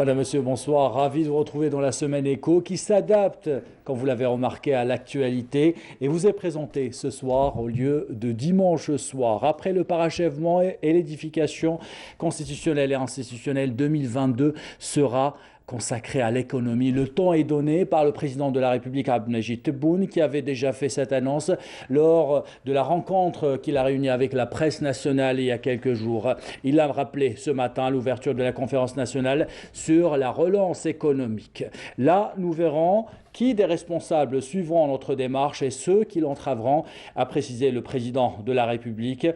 Madame, Monsieur, bonsoir. Ravi de vous retrouver dans la semaine écho qui s'adapte, comme vous l'avez remarqué, à l'actualité et vous est présenté ce soir au lieu de dimanche soir. Après le parachèvement et l'édification constitutionnelle et institutionnelle 2022 sera consacré à l'économie. Le temps est donné par le président de la République, Abdelmajid Tebboune, qui avait déjà fait cette annonce lors de la rencontre qu'il a réunie avec la presse nationale il y a quelques jours. Il a rappelé ce matin à l'ouverture de la conférence nationale sur la relance économique. Là, nous verrons qui des responsables suivront notre démarche et ceux qui l'entraveront, a précisé le président de la République.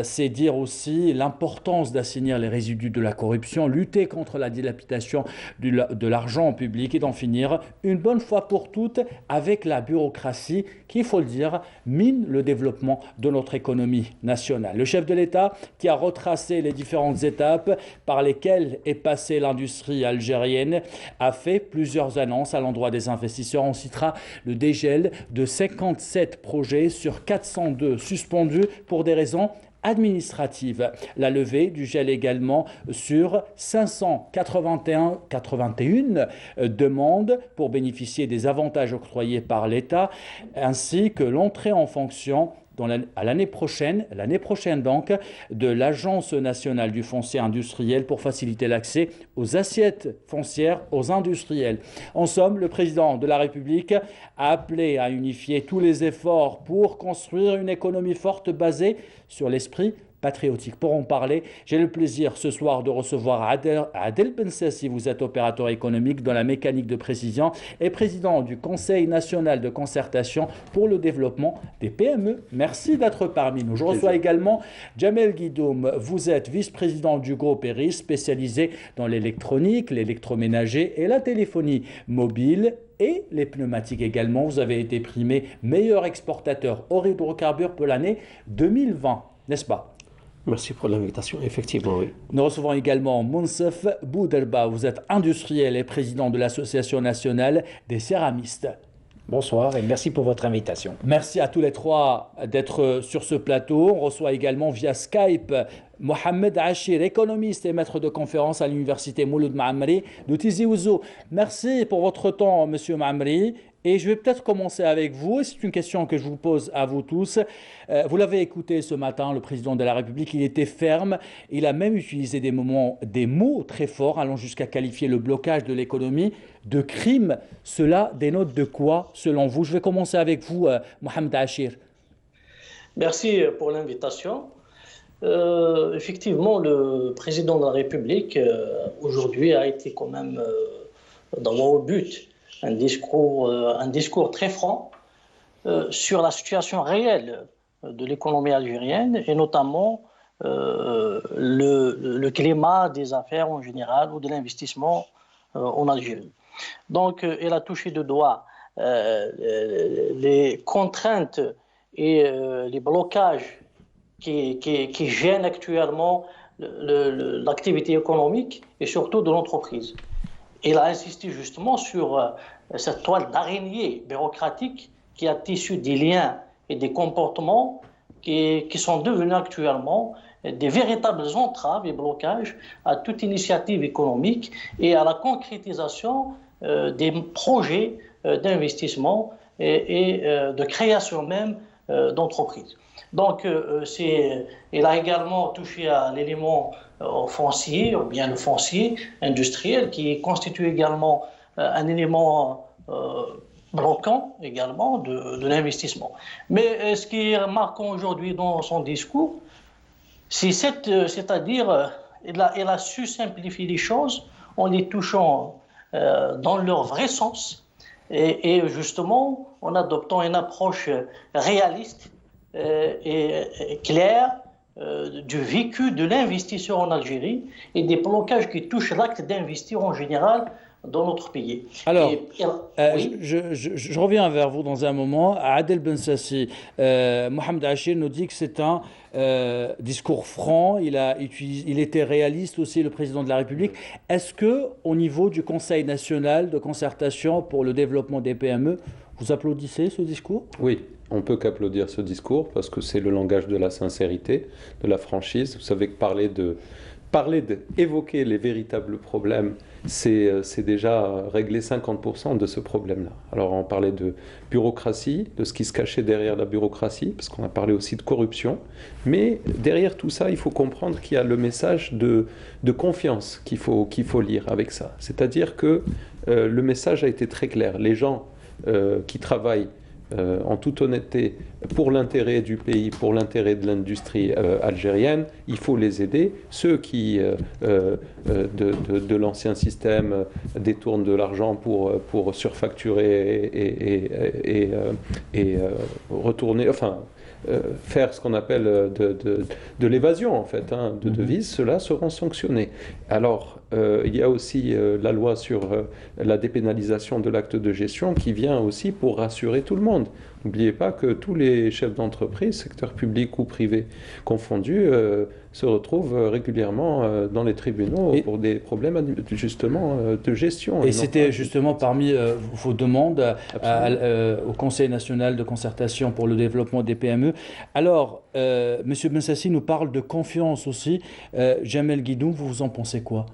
C'est dire aussi l'importance d'assainir les résidus de la corruption, lutter contre la dilapidation de l'argent public et d'en finir une bonne fois pour toutes avec la bureaucratie qui, il faut le dire, mine le développement de notre économie nationale. Le chef de l'État qui a retracé les différentes étapes par lesquelles est passée l'industrie algérienne a fait plusieurs annonces à l'endroit des investisseurs. On citera le dégel de 57 projets sur 402 suspendus pour des raisons administrative. La levée du gel également sur 581 demandes pour bénéficier des avantages octroyés par l'État, ainsi que l'entrée en fonction à l'année prochaine donc, de l'Agence nationale du foncier industriel pour faciliter l'accès aux assiettes foncières aux industriels. En somme, le président de la République a appelé à unifier tous les efforts pour construire une économie forte basée sur l'esprit patriotique. Pour en parler, j'ai le plaisir ce soir de recevoir Adel Bensassi. Vous êtes opérateur économique dans la mécanique de précision et président du Conseil national de concertation pour le développement des PME. Merci d'être parmi nous. Je reçois également Jamel Guidoum. Vous êtes vice-président du groupe ERIS, spécialisé dans l'électronique, l'électroménager et la téléphonie mobile et les pneumatiques également. Vous avez été primé meilleur exportateur hors hydrocarbures pour l'année 2020, n'est-ce pas? Merci pour l'invitation, effectivement, oui. Nous recevons également Monsef Boudelba. Vous êtes industriel et président de l'Association nationale des céramistes. Bonsoir et merci pour votre invitation. Merci à tous les trois d'être sur ce plateau. On reçoit également via Skype Mohamed Achir, économiste et maître de conférence à l'université Mouloud Maamri de Tizi Ouzou. Merci pour votre temps, monsieur Maamri. Et je vais peut-être commencer avec vous. C'est une question que je vous pose à vous tous. Vous l'avez écouté ce matin, le président de la République, il était ferme. Il a même utilisé des mots très forts, allant jusqu'à qualifier le blocage de l'économie de crime. Cela dénote de quoi, selon vous? Je vais commencer avec vous, Mohamed Achir. Merci pour l'invitation. Effectivement, le président de la République, aujourd'hui, a été quand même dans le but. Un discours très franc sur la situation réelle de l'économie algérienne et notamment le climat des affaires en général ou de l'investissement en Algérie. Donc, elle a touché de doigt les contraintes et les blocages qui gênent actuellement l'activité économique et surtout de l'entreprise. Il a insisté justement sur cette toile d'araignée bureaucratique qui a tissu des liens et des comportements qui sont devenus actuellement des véritables entraves et blocages à toute initiative économique et à la concrétisation des projets d'investissement et de création même d'entreprises. Donc, il a également touché à l'élément foncier, ou bien le foncier industriel, qui constitue également un élément bloquant également de l'investissement. Mais ce qui est marquant aujourd'hui dans son discours, c'est-à-dire il a su simplifier les choses en les touchant dans leur vrai sens et justement en adoptant une approche réaliste et claire du vécu de l'investisseur en Algérie et des blocages qui touchent l'acte d'investir en général dans notre pays. Alors, oui. je reviens vers vous dans un moment. Adel Bensassi, Mohamed Achir nous dit que c'est un discours franc, il était réaliste aussi, le président de la République. Est-ce qu'au niveau du Conseil national de concertation pour le développement des PME, vous applaudissez ce discours? Oui, on peut qu'applaudir ce discours parce que c'est le langage de la sincérité, de la franchise. Vous savez que parler évoquer les véritables problèmes, c'est déjà régler 50% de ce problème-là. Alors on parlait de bureaucratie, de ce qui se cachait derrière la bureaucratie, parce qu'on a parlé aussi de corruption, mais derrière tout ça, il faut comprendre qu'il y a le message de confiance qu'il faut lire avec ça. C'est-à-dire que le message a été très clair. Les gens qui travaillent en toute honnêteté, pour l'intérêt du pays, pour l'intérêt de l'industrie algérienne, il faut les aider. Ceux qui, de l'ancien système, détournent de l'argent pour surfacturer et retourner, enfin, faire ce qu'on appelle de l'évasion, en fait, de devises, ceux-là seront sanctionnés. Alors, il y a aussi la loi sur la dépénalisation de l'acte de gestion qui vient aussi pour rassurer tout le monde. N'oubliez pas que tous les chefs d'entreprise, secteur public ou privé confondus, se retrouvent régulièrement dans les tribunaux pour des problèmes justement de gestion. Et c'était justement parmi vos demandes au Conseil national de concertation pour le développement des PME. Alors, M. Bensassi nous parle de confiance aussi. Jamel Guidoun, vous en pensez quoi ?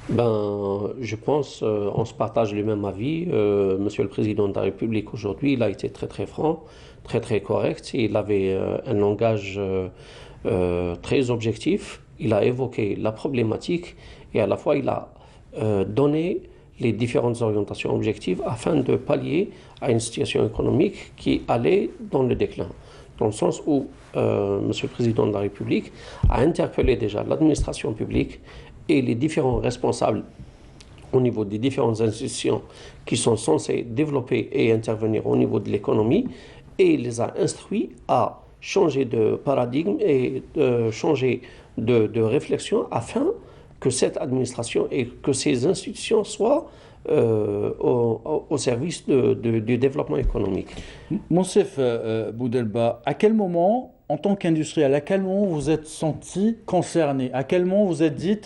Je pense, on se partage le même avis. Monsieur le Président de la République aujourd'hui, il a été très très franc, très très correct. Il avait un langage très objectif. Il a évoqué la problématique et à la fois il a donné les différentes orientations objectives afin de pallier à une situation économique qui allait dans le déclin. Dans le sens où Monsieur le Président de la République a interpellé déjà l'administration publique et les différents responsables au niveau des différentes institutions qui sont censées développer et intervenir au niveau de l'économie, et il les a instruits à changer de paradigme et de changer de réflexion afin que cette administration et que ces institutions soient au service du développement économique. Monsef Boudelba, à quel moment, en tant qu'industriel, à quel moment vous êtes senti concerné ? À quel moment vous êtes dit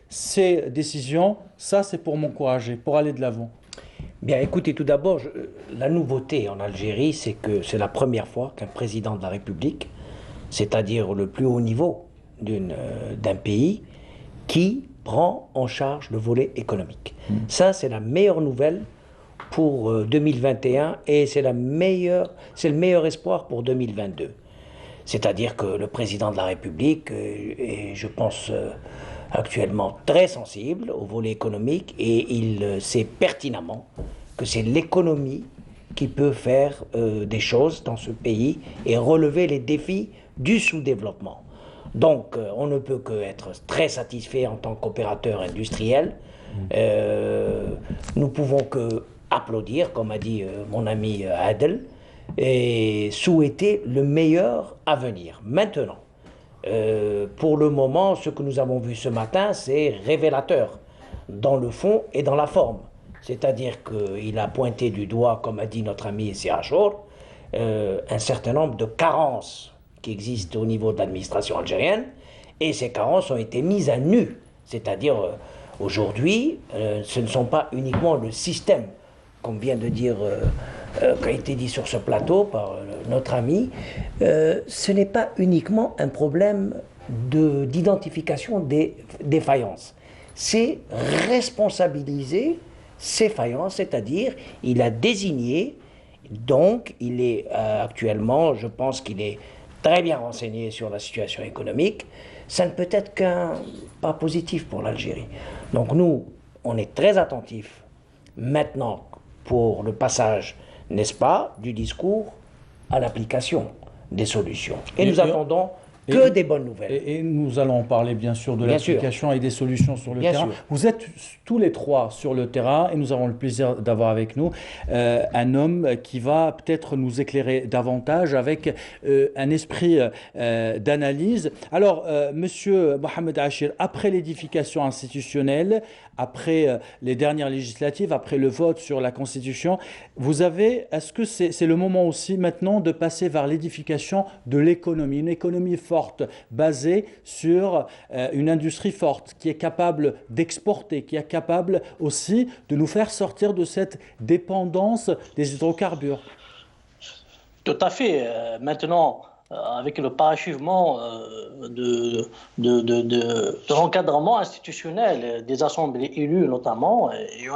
ces décisions, ça c'est pour m'encourager, pour aller de l'avant? Bien, écoutez, tout d'abord, la nouveauté en Algérie, c'est que c'est la première fois qu'un président de la République, c'est-à-dire le plus haut niveau d'un pays, qui prend en charge le volet économique. Ça, c'est la meilleure nouvelle pour 2021 et c'est le meilleur espoir pour 2022. C'est-à-dire que le président de la République est, je pense, actuellement très sensible au volet économique et il sait pertinemment que c'est l'économie qui peut faire des choses dans ce pays et relever les défis du sous-développement. Donc, on ne peut qu'être très satisfait en tant qu'opérateur industriel. Nous pouvons que applaudir, comme a dit mon ami Adel, et souhaiter le meilleur à venir. Maintenant, pour le moment, ce que nous avons vu ce matin, c'est révélateur dans le fond et dans la forme. C'est-à-dire qu'il a pointé du doigt, comme a dit notre ami Siachour, un certain nombre de carences qui existent au niveau de l'administration algérienne, et ces carences ont été mises à nu. C'est-à-dire, aujourd'hui, ce ne sont pas uniquement le système, comme vient de dire, qui a été dit sur ce plateau par notre ami, ce n'est pas uniquement un problème d'identification des défaillances. C'est responsabiliser ces faillances, c'est-à-dire, il a désigné, donc, il est actuellement, je pense qu'il est très bien renseigné sur la situation économique, ça ne peut être qu'un pas positif pour l'Algérie. Donc nous, on est très attentifs maintenant pour le passage, n'est-ce pas, du discours à l'application des solutions. Et nous attendons que des bonnes nouvelles. Et nous allons en parler bien sûr de l'application et des solutions sur le terrain. Vous êtes tous les trois sur le terrain et nous avons le plaisir d'avoir avec nous un homme qui va peut-être nous éclairer davantage avec un esprit d'analyse. Alors, Monsieur Mohamed Achir, après l'édification institutionnelle, après les dernières législatives, après le vote sur la Constitution, est-ce que c'est le moment aussi maintenant de passer vers l'édification de l'économie, une économie forte, basée sur une industrie forte, qui est capable d'exporter, qui est capable aussi de nous faire sortir de cette dépendance des hydrocarbures? Tout à fait. Maintenant, avec le parachèvement de l'encadrement institutionnel des assemblées élues notamment. Et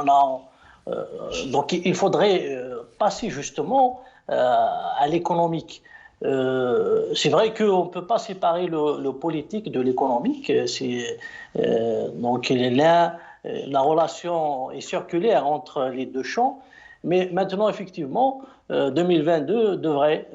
donc il faudrait passer justement à l'économique. C'est vrai qu'on ne peut pas séparer le politique de l'économique. Donc la relation est circulaire entre les deux champs. Mais maintenant, effectivement, 2022 devrait,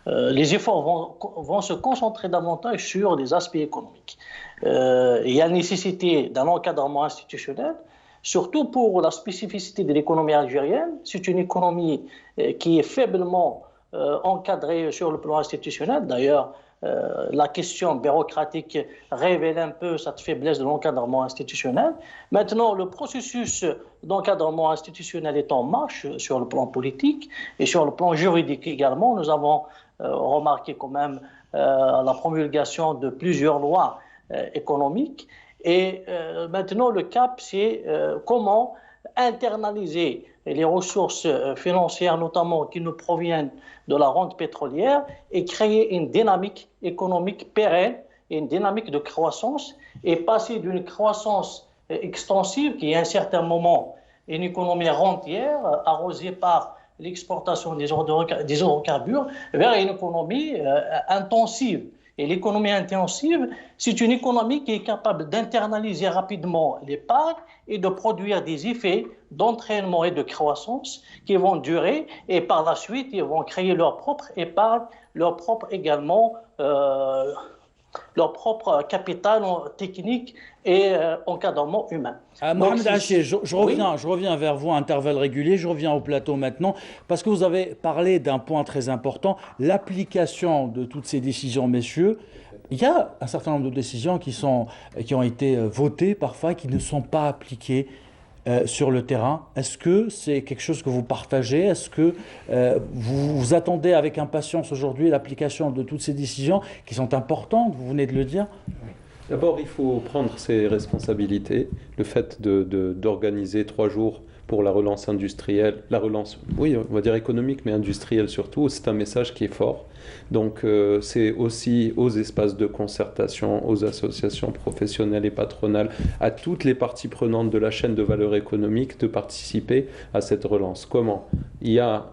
les efforts vont se concentrer davantage sur les aspects économiques. Il y a nécessité d'un encadrement institutionnel, surtout pour la spécificité de l'économie algérienne. C'est une économie qui est faiblement encadrée sur le plan institutionnel. D'ailleurs, la question bureaucratique révèle un peu cette faiblesse de l'encadrement institutionnel. Maintenant, le processus d'encadrement institutionnel est en marche sur le plan politique et sur le plan juridique également. Nous avons remarqué quand même la promulgation de plusieurs lois économiques. Et maintenant, le cap, c'est comment internaliser les ressources financières, notamment qui nous proviennent de la rente pétrolière, et créer une dynamique économique pérenne, une dynamique de croissance, et passer d'une croissance extensive, qui à un certain moment est une économie rentière, arrosée par l'exportation des hydrocarbures, vers une économie intensive. Et l'économie intensive, c'est une économie qui est capable d'internaliser rapidement l'épargne et de produire des effets d'entraînement et de croissance qui vont durer, et par la suite, ils vont créer leur propre épargne, leur propre également, leur propre capital technique et encadrement humain. Mohamed Haché, je reviens vers vous à intervalles réguliers, je reviens au plateau maintenant, parce que vous avez parlé d'un point très important, l'application de toutes ces décisions, messieurs. Il y a un certain nombre de décisions qui ont été votées parfois, qui ne sont pas appliquées sur le terrain. Est-ce que c'est quelque chose que vous partagez? Est-ce que vous attendez avec impatience aujourd'hui l'application de toutes ces décisions qui sont importantes, vous venez de le dire? D'abord, il faut prendre ses responsabilités. Le fait d'organiser 3 jours pour la relance industrielle, la relance, oui, on va dire économique, mais industrielle surtout, c'est un message qui est fort. Donc, c'est aussi aux espaces de concertation, aux associations professionnelles et patronales, à toutes les parties prenantes de la chaîne de valeur économique de participer à cette relance. Comment? Il y a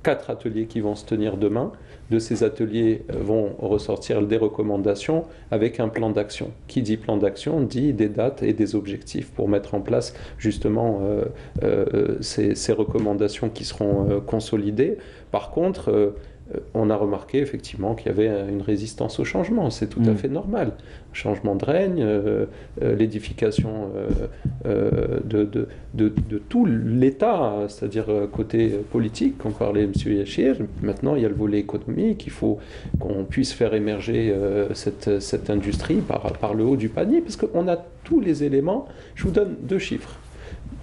4 ateliers qui vont se tenir demain. De ces ateliers vont ressortir des recommandations avec un plan d'action. Qui dit plan d'action dit des dates et des objectifs pour mettre en place justement ces recommandations qui seront consolidées. Par contre, on a remarqué effectivement qu'il y avait une résistance au changement. C'est tout à fait normal. Changement de règne, l'édification de tout l'État, c'est-à-dire côté politique, comme parlait M. Yachir. Maintenant, il y a le volet économique. Il faut qu'on puisse faire émerger cette industrie par le haut du panier, parce qu'on a tous les éléments. Je vous donne 2 chiffres.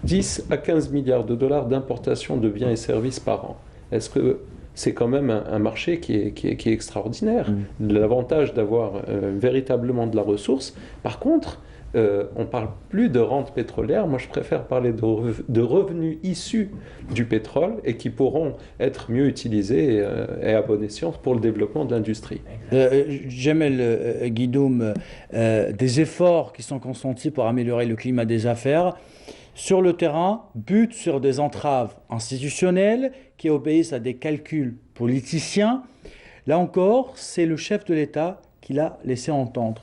10 à 15 milliards de dollars d'importation de biens et services par an. Est-ce que c'est quand même un marché qui est extraordinaire. L'avantage d'avoir véritablement de la ressource. Par contre, on ne parle plus de rente pétrolière. Moi, je préfère parler de revenus issus du pétrole et qui pourront être mieux utilisés et à bon escient pour le développement de l'industrie. Jamel Guidoum, des efforts qui sont consentis pour améliorer le climat des affaires. Sur le terrain, butent sur des entraves institutionnelles qui obéissent à des calculs politiciens. Là encore, c'est le chef de l'État qui l'a laissé entendre.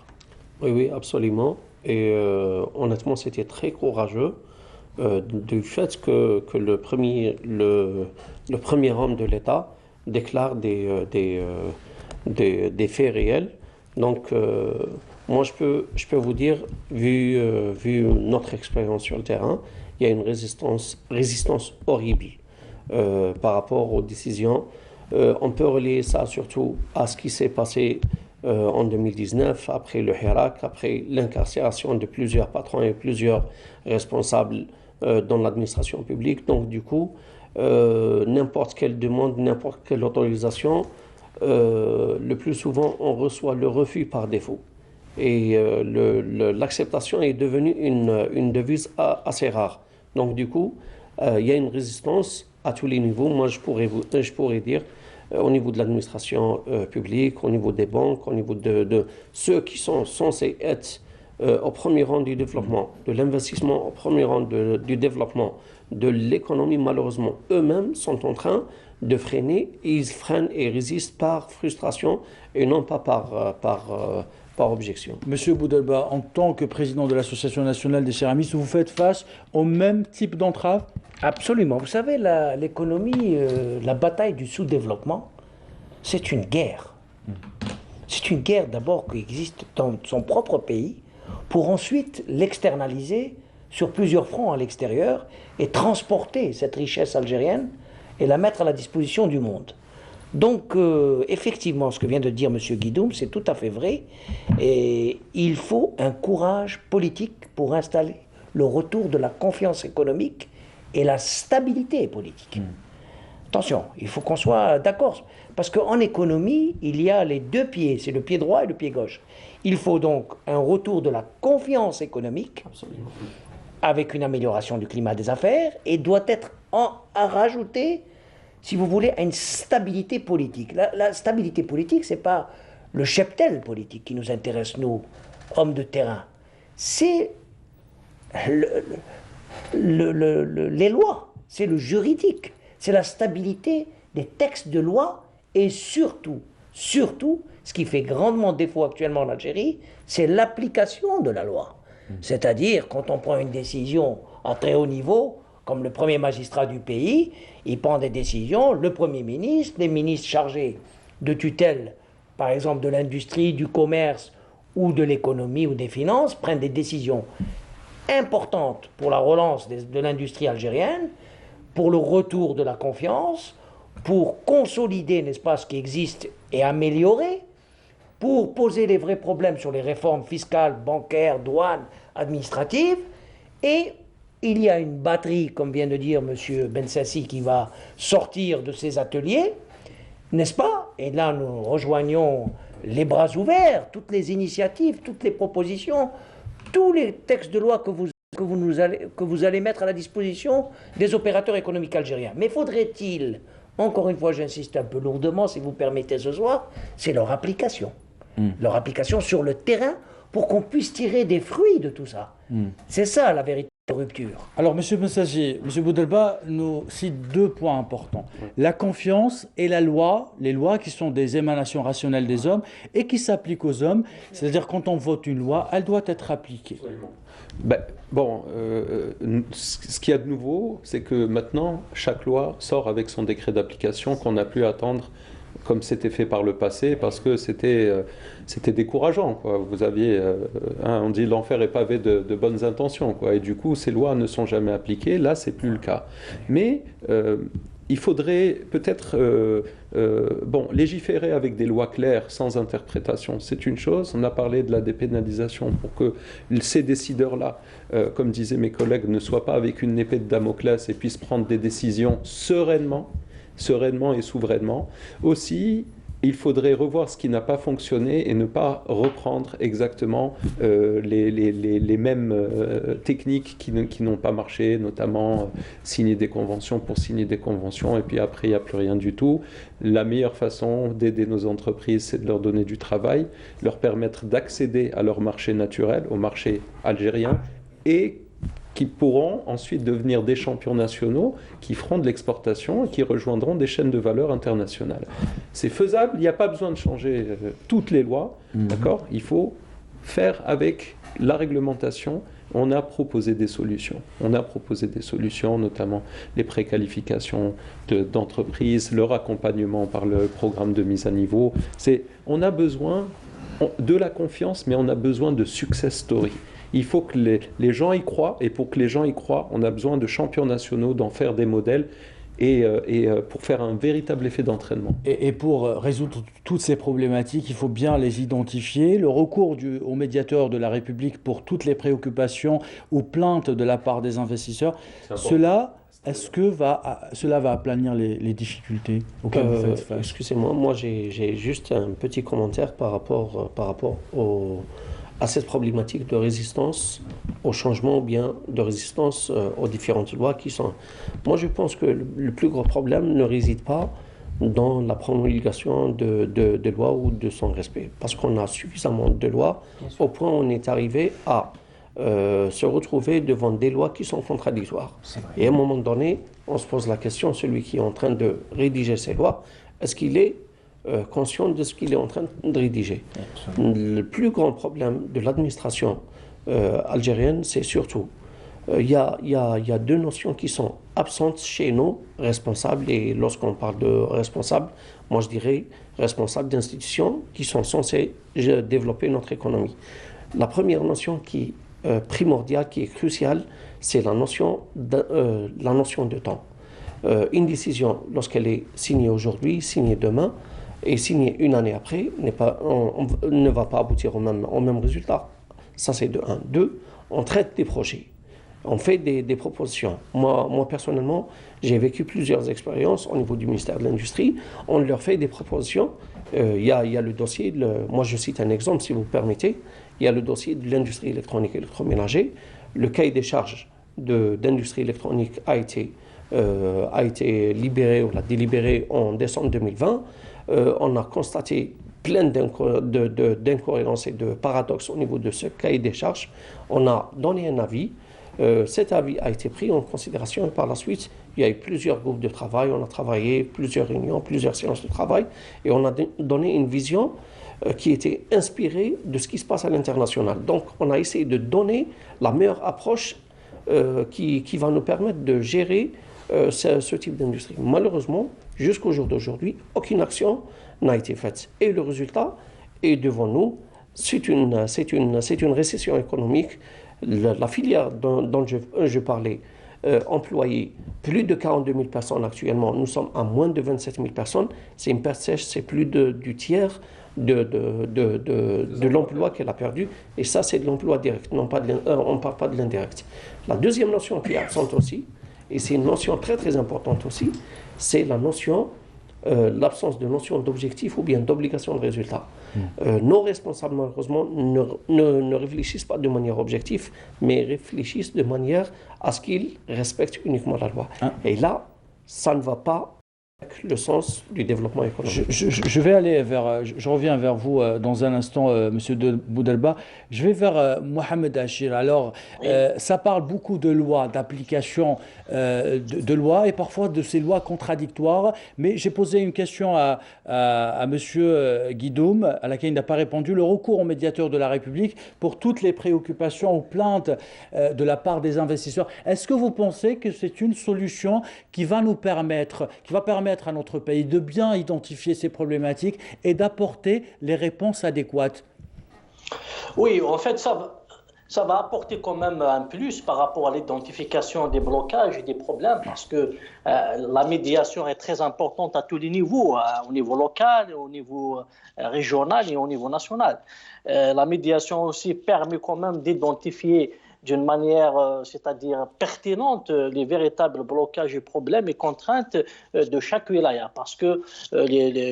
Oui, absolument. Et honnêtement, c'était très courageux du fait que le premier homme de l'État déclare des faits réels. Donc, moi, je peux vous dire, vu notre expérience sur le terrain, il y a une résistance horrible par rapport aux décisions. On peut relier ça surtout à ce qui s'est passé en 2019, après le Hirak, après l'incarcération de plusieurs patrons et plusieurs responsables dans l'administration publique. Donc, du coup, n'importe quelle demande, n'importe quelle autorisation, le plus souvent, on reçoit le refus par défaut. Et l'acceptation est devenue une devise assez rare. Donc, du coup, il y a une résistance à tous les niveaux. Moi, je pourrais dire, au niveau de l'administration publique, au niveau des banques, au niveau de ceux qui sont censés être au premier rang du développement, de l'investissement au premier rang du développement, de l'économie, malheureusement, eux-mêmes sont en train de freiner, et ils freinent et résistent par frustration et non pas par objection. Monsieur Boudelba, en tant que président de l'Association nationale des céramistes, vous faites face au même type d'entrave? Absolument. Vous savez, l'économie, la bataille du sous-développement, c'est une guerre. C'est une guerre d'abord qui existe dans son propre pays pour ensuite l'externaliser sur plusieurs fronts à l'extérieur et transporter cette richesse algérienne et la mettre à la disposition du monde. Donc, effectivement, ce que vient de dire M. Guidoum, c'est tout à fait vrai. Et il faut un courage politique pour installer le retour de la confiance économique et la stabilité politique. Attention, il faut qu'on soit d'accord. Parce qu'en économie, il y a les deux pieds, c'est le pied droit et le pied gauche. Il faut donc un retour de la confiance économique. Absolument. Avec une amélioration du climat des affaires et doit être à rajouter, si vous voulez, à une stabilité politique. La stabilité politique, ce n'est pas le cheptel politique qui nous intéresse, nous, hommes de terrain. C'est les lois, c'est le juridique, c'est la stabilité des textes de loi et surtout, ce qui fait grandement défaut actuellement en Algérie, c'est l'application de la loi. C'est-à-dire, quand on prend une décision à très haut niveau, comme le premier magistrat du pays, il prend des décisions, le Premier ministre, les ministres chargés de tutelle, par exemple de l'industrie, du commerce ou de l'économie ou des finances, prennent des décisions importantes pour la relance de l'industrie algérienne, pour le retour de la confiance, pour consolider, n'est-ce pas, ce qui existe et améliorer, pour poser les vrais problèmes sur les réformes fiscales, bancaires, douanes, administratives. Et il y a une batterie, comme vient de dire M. Bensassi, qui va sortir de ces ateliers, n'est-ce pas? Et là, nous rejoignons les bras ouverts, toutes les initiatives, toutes les propositions, tous les textes de loi que vous allez mettre à la disposition des opérateurs économiques algériens. Mais faudrait-il, encore une fois, j'insiste un peu lourdement, si vous permettez ce soir, c'est leur application. Leur application sur le terrain pour qu'on puisse tirer des fruits de tout ça. C'est ça la véritable rupture. Alors, M. Messager, M. Boudelba nous cite deux points importants. La confiance et la loi, les lois qui sont des émanations rationnelles des hommes et qui s'appliquent aux hommes. C'est-à-dire, quand on vote une loi, elle doit être appliquée. Ce qu'il y a de nouveau, c'est que maintenant, chaque loi sort avec son décret d'application qu'on n'a plus à attendre comme c'était fait par le passé, parce que c'était décourageant, quoi. Vous aviez, on dit l'enfer est pavé de bonnes intentions, quoi. Et du coup, ces lois ne sont jamais appliquées. Là, c'est plus le cas. Mais il faudrait peut-être légiférer avec des lois claires, sans interprétation. C'est une chose. On a parlé de la dépénalisation pour que ces décideurs-là, comme disaient mes collègues, ne soient pas avec une épée de Damoclès et puissent prendre des décisions sereinement et souverainement. Aussi, il faudrait revoir ce qui n'a pas fonctionné et ne pas reprendre exactement les mêmes techniques qui n'ont pas marché, notamment signer des conventions pour signer des conventions et puis après il n'y a plus rien du tout. La meilleure façon d'aider nos entreprises, c'est de leur donner du travail, leur permettre d'accéder à leur marché naturel, au marché algérien, et qui pourront ensuite devenir des champions nationaux, qui feront de l'exportation et qui rejoindront des chaînes de valeur internationales. C'est faisable, il n'y a pas besoin de changer toutes les lois, d'accord ? Il faut faire avec la réglementation. On a proposé des solutions. Notamment les préqualifications d'entreprises, leur accompagnement par le programme de mise à niveau. On a besoin de la confiance, mais on a besoin de success story. Il faut que les gens y croient, et pour que les gens y croient, on a besoin de champions nationaux, d'en faire des modèles, et pour faire un véritable effet d'entraînement. Et pour résoudre toutes ces problématiques, il faut bien les identifier. Le recours au médiateur de la République pour toutes les préoccupations ou plaintes de la part des investisseurs, cela va aplanir les difficultés auxquelles vous faites face? Excusez-moi, moi j'ai juste un petit commentaire par rapport à cette problématique de résistance au changement ou bien de résistance aux différentes lois qui sont... Moi, je pense que le plus gros problème ne réside pas dans la promulgation de lois ou de son respect. Parce qu'on a suffisamment de lois au point où on est arrivé à se retrouver devant des lois qui sont contradictoires. Et à un moment donné, on se pose la question, celui qui est en train de rédiger ces lois, est-ce qu'il est conscient de ce qu'il est en train de rédiger? Le plus grand problème de l'administration algérienne, c'est surtout il y a deux notions qui sont absentes chez nos responsables, et lorsqu'on parle de responsables, moi je dirais responsables d'institutions qui sont censées développer notre économie. La première notion qui est primordiale, qui est cruciale, c'est la notion de temps. Une décision, lorsqu'elle est signée aujourd'hui, signée demain, et signée une année après, ne va pas aboutir au même résultat. Ça, c'est de 1. 2, on traite des projets. On fait des propositions. Moi, personnellement, j'ai vécu plusieurs expériences au niveau du ministère de l'Industrie. On leur fait des propositions. Il y a le dossier, moi je cite un exemple si vous permettez. Il y a le dossier de l'industrie électronique et électroménager. Le cahier des charges d'industrie électronique a été libéré ou délibéré en décembre 2020. On a constaté plein d'incohérences et de paradoxes au niveau de ce cahier des charges. On a donné un avis. Cet avis a été pris en considération et par la suite, il y a eu plusieurs groupes de travail, on a travaillé, plusieurs réunions, plusieurs séances de travail et on a donné une vision qui était inspirée de ce qui se passe à l'international. Donc, on a essayé de donner la meilleure approche qui va nous permettre de gérer ce type d'industrie. Malheureusement, jusqu'au jour d'aujourd'hui, aucune action n'a été faite. Et le résultat est devant nous. C'est une récession économique. La filière dont je parlais employait plus de 42 000 personnes actuellement. Nous sommes à moins de 27 000 personnes. C'est une perte sèche, c'est plus du tiers de l'emploi qu'elle a perdu. Et ça, c'est de l'emploi direct, on ne parle pas de l'indirect. La deuxième notion qui est absente aussi, et c'est une notion très très importante aussi, c'est l'absence de notion d'objectif ou bien d'obligation de résultat. Nos responsables, malheureusement, ne réfléchissent pas de manière objective, mais réfléchissent de manière à ce qu'ils respectent uniquement la loi. Et là, ça ne va pas avec le sens du développement économique. Je reviens vers vous dans un instant, Monsieur Boudelba. Je vais vers Mohamed Achir. Alors, ça parle beaucoup de lois, d'application de lois et parfois de ces lois contradictoires. Mais j'ai posé une question à Monsieur Guidoum, à laquelle il n'a pas répondu. Le recours au médiateur de la République pour toutes les préoccupations ou plaintes de la part des investisseurs. Est-ce que vous pensez que c'est une solution qui va permettre à notre pays de bien identifier ces problématiques et d'apporter les réponses adéquates? Oui, en fait, ça va apporter quand même un plus par rapport à l'identification des blocages et des problèmes, parce que la médiation est très importante à tous les niveaux, au niveau local, au niveau régional et au niveau national. La médiation aussi permet quand même d'identifier d'une manière, c'est-à-dire pertinente, les véritables blocages et problèmes et contraintes de chaque wilaya, parce que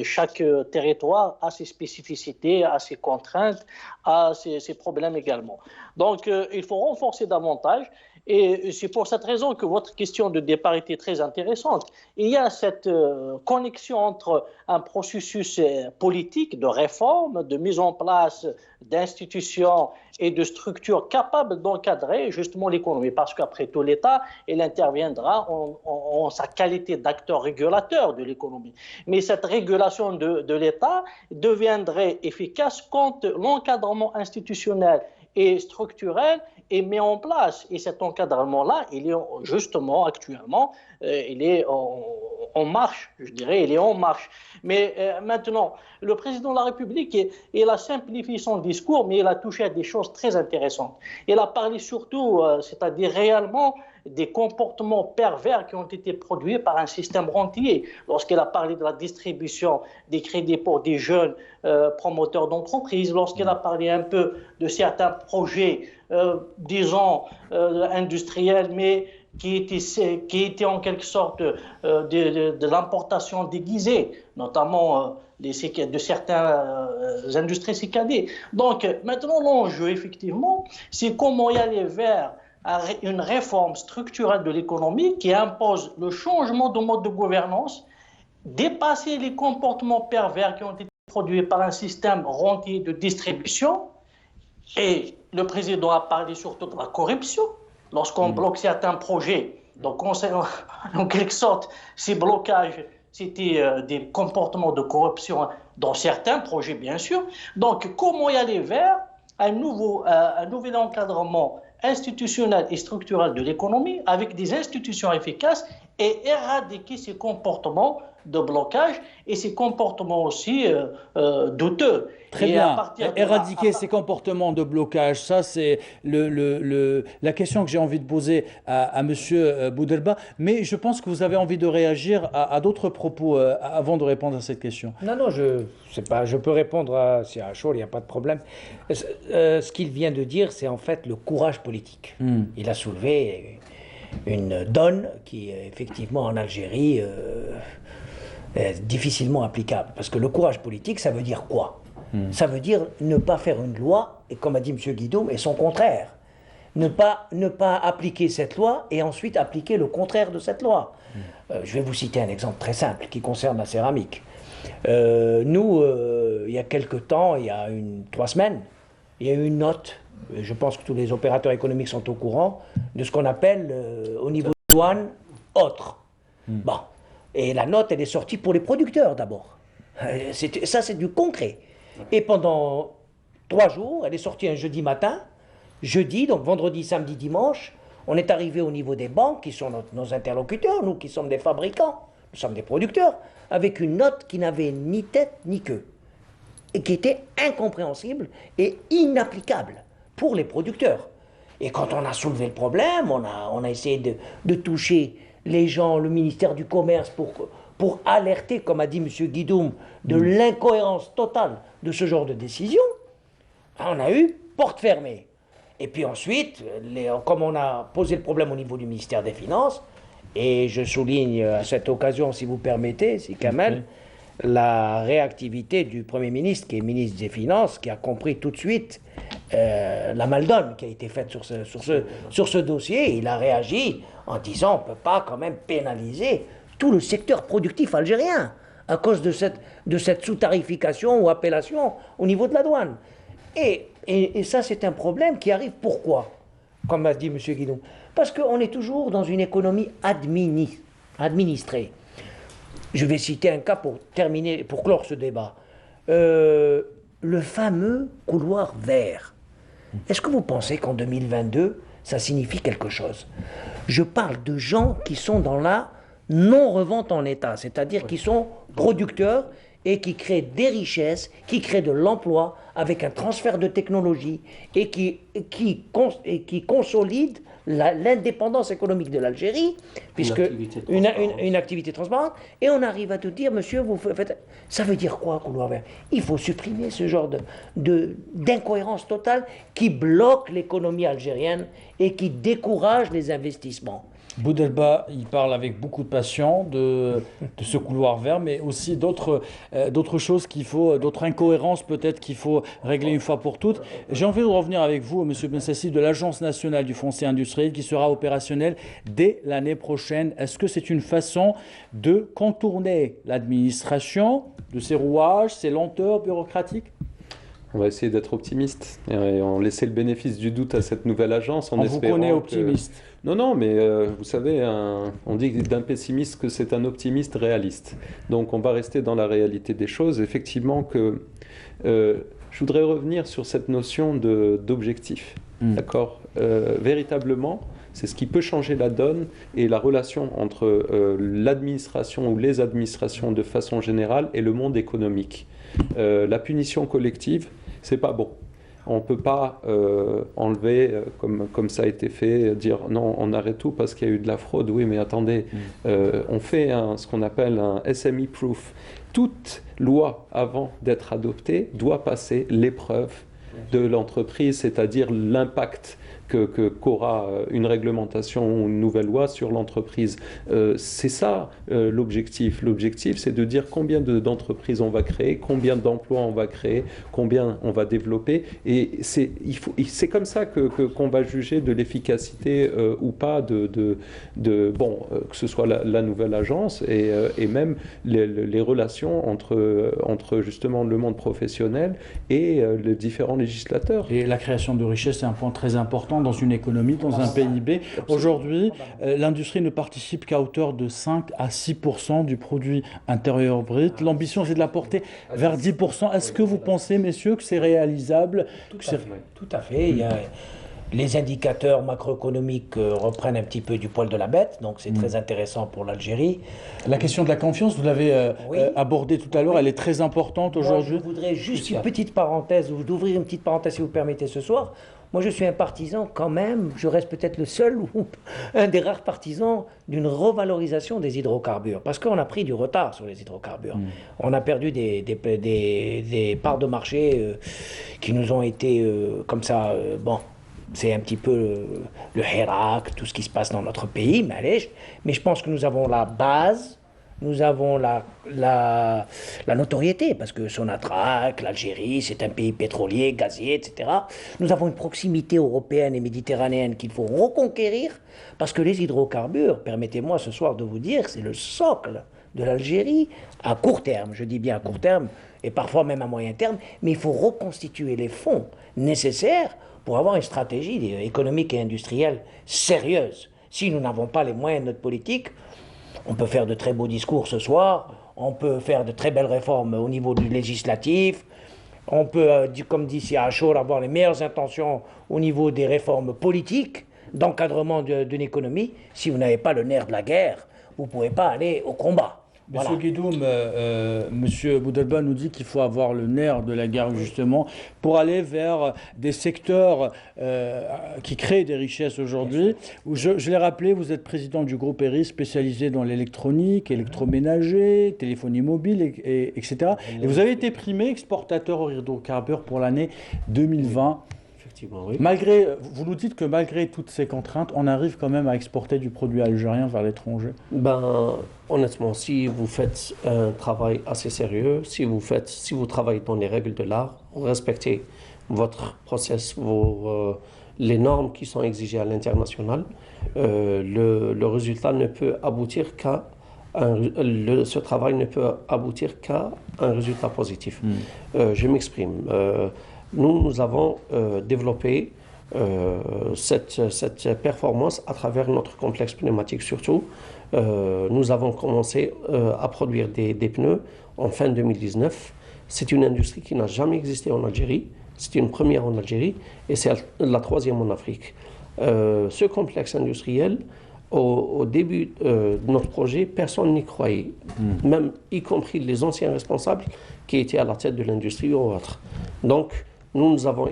chaque territoire a ses spécificités, a ses contraintes, a ses problèmes également. Donc, il faut renforcer davantage. Et c'est pour cette raison que votre question de départ était très intéressante. Il y a cette connexion entre un processus politique de réforme, de mise en place d'institutions et de structures capables d'encadrer justement l'économie. Parce qu'après tout, l'État, il interviendra en sa qualité d'acteur régulateur de l'économie. Mais cette régulation de l'État deviendrait efficace quand l'encadrement institutionnel et structurel est mis en place. Et cet encadrement-là, il est justement actuellement, il est en marche, je dirais, il est en marche. Mais maintenant, le président de la République, il a simplifié son discours, mais il a touché à des choses très intéressantes. Il a parlé surtout, c'est-à-dire réellement, des comportements pervers qui ont été produits par un système rentier. Lorsqu'il a parlé de la distribution des crédits pour des jeunes promoteurs d'entreprises, lorsqu'il a parlé un peu de certains projets, disons, industriels, mais qui étaient en quelque sorte de l'importation déguisée, notamment de certaines industries cicadées. Donc maintenant, l'enjeu, effectivement, c'est comment y aller vers une réforme structurelle de l'économie qui impose le changement de mode de gouvernance dépasser les comportements pervers qui ont été produits par un système rentier de distribution. Et le président a parlé surtout de la corruption. Lorsqu'on bloque certains projets, donc en quelque sorte, ces blocages, c'était des comportements de corruption dans certains projets, bien sûr. Donc, comment y aller vers un nouvel encadrement institutionnel et structurel de l'économie avec des institutions efficaces et éradiquer ces comportements de blocage et ces comportements aussi douteux. Très bien. Éradiquer ces comportements de blocage, ça c'est la question que j'ai envie de poser à M. Boudelba. Mais je pense que vous avez envie de réagir à d'autres propos avant de répondre à cette question. Non, je peux répondre à Chaud, il n'y a pas de problème. Ce qu'il vient de dire, c'est en fait le courage politique. Il a soulevé une donne qui, effectivement, en Algérie, est difficilement applicable. Parce que le courage politique, ça veut dire quoi ? Ça veut dire ne pas faire une loi, et comme a dit M. Guidoum, et son contraire. Ne pas appliquer cette loi et ensuite appliquer le contraire de cette loi. Je vais vous citer un exemple très simple qui concerne la céramique. Nous, il y a quelque temps, il y a 3 semaines, il y a eu une note, je pense que tous les opérateurs économiques sont au courant, de ce qu'on appelle au niveau de douane autre. Bon. Et la note, elle est sortie pour les producteurs d'abord. Ça, c'est du concret. Et pendant 3 jours, elle est sortie un jeudi matin. Jeudi, donc vendredi, samedi, dimanche, on est arrivé au niveau des banques, qui sont nos interlocuteurs, nous qui sommes des fabricants, nous sommes des producteurs, avec une note qui n'avait ni tête ni queue, et qui était incompréhensible et inapplicable pour les producteurs. Et quand on a soulevé le problème, on a essayé de toucher les gens, le ministère du Commerce, pour alerter, comme a dit M. Guidoum, de l'incohérence totale de ce genre de décision. On a eu porte fermée. Et puis ensuite, comme on a posé le problème au niveau du ministère des Finances, et je souligne à cette occasion, si vous permettez, si Kamel, la réactivité du Premier ministre, qui est ministre des Finances, qui a compris tout de suite la maldonne qui a été faite sur ce dossier. Il a réagi en disant on ne peut pas quand même pénaliser tout le secteur productif algérien à cause de cette sous-tarification ou appellation au niveau de la douane. Et ça, c'est un problème qui arrive pourquoi ? Comme a dit M. Guidoum. Parce qu'on est toujours dans une économie administrée. Je vais citer un cas pour clore ce débat. Le fameux couloir vert. Est-ce que vous pensez qu'en 2022, ça signifie quelque chose ? Je parle de gens qui sont dans la non-revente en état, c'est-à-dire qui sont producteurs et qui créent des richesses, qui créent de l'emploi avec un transfert de technologie et qui consolident l'indépendance économique de l'Algérie, puisque une activité transparente, et on arrive à te dire, monsieur, vous faites... Ça veut dire quoi, couloir vert ? Il faut supprimer ce genre d'incohérence totale qui bloque l'économie algérienne et qui décourage les investissements. Boudelba, il parle avec beaucoup de passion de ce couloir vert, mais aussi d'autres choses d'autres incohérences peut-être qu'il faut régler une fois pour toutes. J'ai envie de revenir avec vous, M. Bensassi, de l'Agence nationale du foncier industriel qui sera opérationnelle dès l'année prochaine. Est-ce que c'est une façon de contourner l'administration, de ses rouages, ses lenteurs bureaucratiques ? On va essayer d'être optimiste et on laisser le bénéfice du doute à cette nouvelle agence. On vous connaît optimiste. Non, mais vous savez, on dit d'un pessimiste que c'est un optimiste réaliste. Donc on va rester dans la réalité des choses. Effectivement que je voudrais revenir sur cette notion d'objectif. D'accord ? Véritablement, c'est ce qui peut changer la donne et la relation entre l'administration ou les administrations de façon générale et le monde économique. La punition collective, c'est pas bon. On ne peut pas enlever, comme ça a été fait, dire non, on arrête tout parce qu'il y a eu de la fraude. Oui, mais attendez, on fait ce qu'on appelle un SME proof. Toute loi, avant d'être adoptée, doit passer l'épreuve de l'entreprise, c'est-à-dire l'impact qu'aura une réglementation ou une nouvelle loi sur l'entreprise. C'est ça l'objectif. L'objectif, c'est de dire combien d'entreprises on va créer, combien d'emplois on va créer, combien on va développer. Et c'est comme ça qu'on va juger de l'efficacité ou pas que ce soit la nouvelle agence et même les relations entre justement le monde professionnel et les différents législateurs. Et la création de richesse, c'est un point très important dans une économie, dans un PIB. Aujourd'hui, l'industrie ne participe qu'à hauteur de 5 à 6% du produit intérieur brut. L'ambition, c'est de la porter vers 10%. Est-ce que vous pensez, messieurs, que c'est réalisable? Tout à fait. Les indicateurs macroéconomiques reprennent un petit peu du poil de la bête, donc c'est très intéressant pour l'Algérie. La question de la confiance, vous l'avez abordée tout à l'heure, elle est très importante aujourd'hui. Je voudrais juste une petite parenthèse, ou d'ouvrir une petite parenthèse si vous permettez ce soir. Moi je suis un partisan quand même, je reste peut-être le seul ou un des rares partisans d'une revalorisation des hydrocarbures, parce qu'on a pris du retard sur les hydrocarbures. On a perdu des parts de marché qui nous ont été comme ça, c'est un petit peu le Hirak, tout ce qui se passe dans notre pays, mais je pense que nous avons la base, nous avons la notoriété, parce que Sonatrach, l'Algérie, c'est un pays pétrolier, gazier, etc. Nous avons une proximité européenne et méditerranéenne qu'il faut reconquérir, parce que les hydrocarbures, permettez-moi ce soir de vous dire, c'est le socle de l'Algérie à court terme, je dis bien à court terme, et parfois même à moyen terme, mais il faut reconstituer les fonds nécessaires pour avoir une stratégie économique et industrielle sérieuse. Si nous n'avons pas les moyens de notre politique, on peut faire de très beaux discours ce soir, on peut faire de très belles réformes au niveau du législatif, on peut, comme dit Siachour, avoir les meilleures intentions au niveau des réformes politiques, d'encadrement d'une économie. Si vous n'avez pas le nerf de la guerre, vous ne pouvez pas aller au combat. Monsieur Guidoum, Monsieur Boudelba nous dit qu'il faut avoir le nerf de la guerre justement pour aller vers des secteurs qui créent des richesses aujourd'hui. Je l'ai rappelé, vous êtes président du groupe ERIS spécialisé dans l'électronique, électroménager, téléphonie mobile, etc. Et vous avez été primé exportateur hydrocarbures pour l'année 2020. Oui. Vous nous dites que malgré toutes ces contraintes, on arrive quand même à exporter du produit algérien vers l'étranger. Honnêtement, si vous faites un travail assez sérieux, si vous travaillez dans les règles de l'art, vous respectez votre process, les normes qui sont exigées à l'international, le résultat ne peut aboutir ce travail ne peut aboutir qu'à un résultat positif. Je m'exprime. Nous avons développé cette performance à travers notre complexe pneumatique surtout. Nous avons commencé à produire des pneus en fin 2019. C'est une industrie qui n'a jamais existé en Algérie. C'est une première en Algérie et c'est la troisième en Afrique. Ce complexe industriel, au début de notre projet, personne n'y croyait, même y compris les anciens responsables qui étaient à la tête de l'industrie ou autres. Donc, nous avons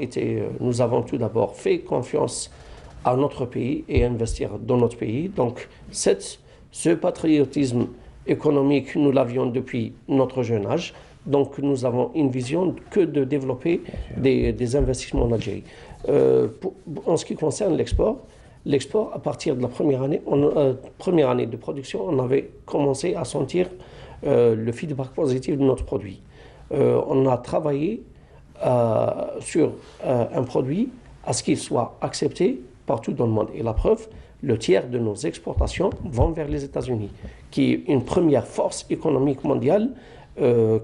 tout d'abord fait confiance à notre pays et investir dans notre pays. Donc, ce patriotisme économique, nous l'avions depuis notre jeune âge. Donc, nous avons une vision que de développer des investissements en Algérie. En ce qui concerne l'export, à partir de la première année de production, on avait commencé à sentir le feedback positif de notre produit. On a travaillé sur un produit à ce qu'il soit accepté partout dans le monde. Et la preuve, le tiers de nos exportations vont vers les États-Unis, qui est une première force économique mondiale,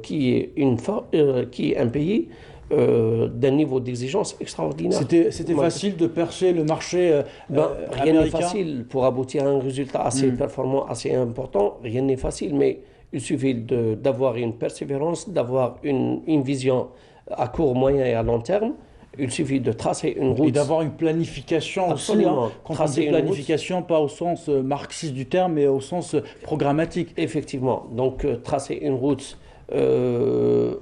qui est un pays d'un niveau d'exigence extraordinaire. C'était facile de percer le marché rien n'est facile pour aboutir à un résultat assez performant, assez important. Rien n'est facile, mais il suffit d'avoir une persévérance, d'avoir une vision à court, moyen et à long terme. Il suffit de tracer une route. Et d'avoir une planification Absolument. aussi. Quand on dit planification, pas au sens marxiste du terme, mais au sens programmatique. Effectivement. Donc, tracer une route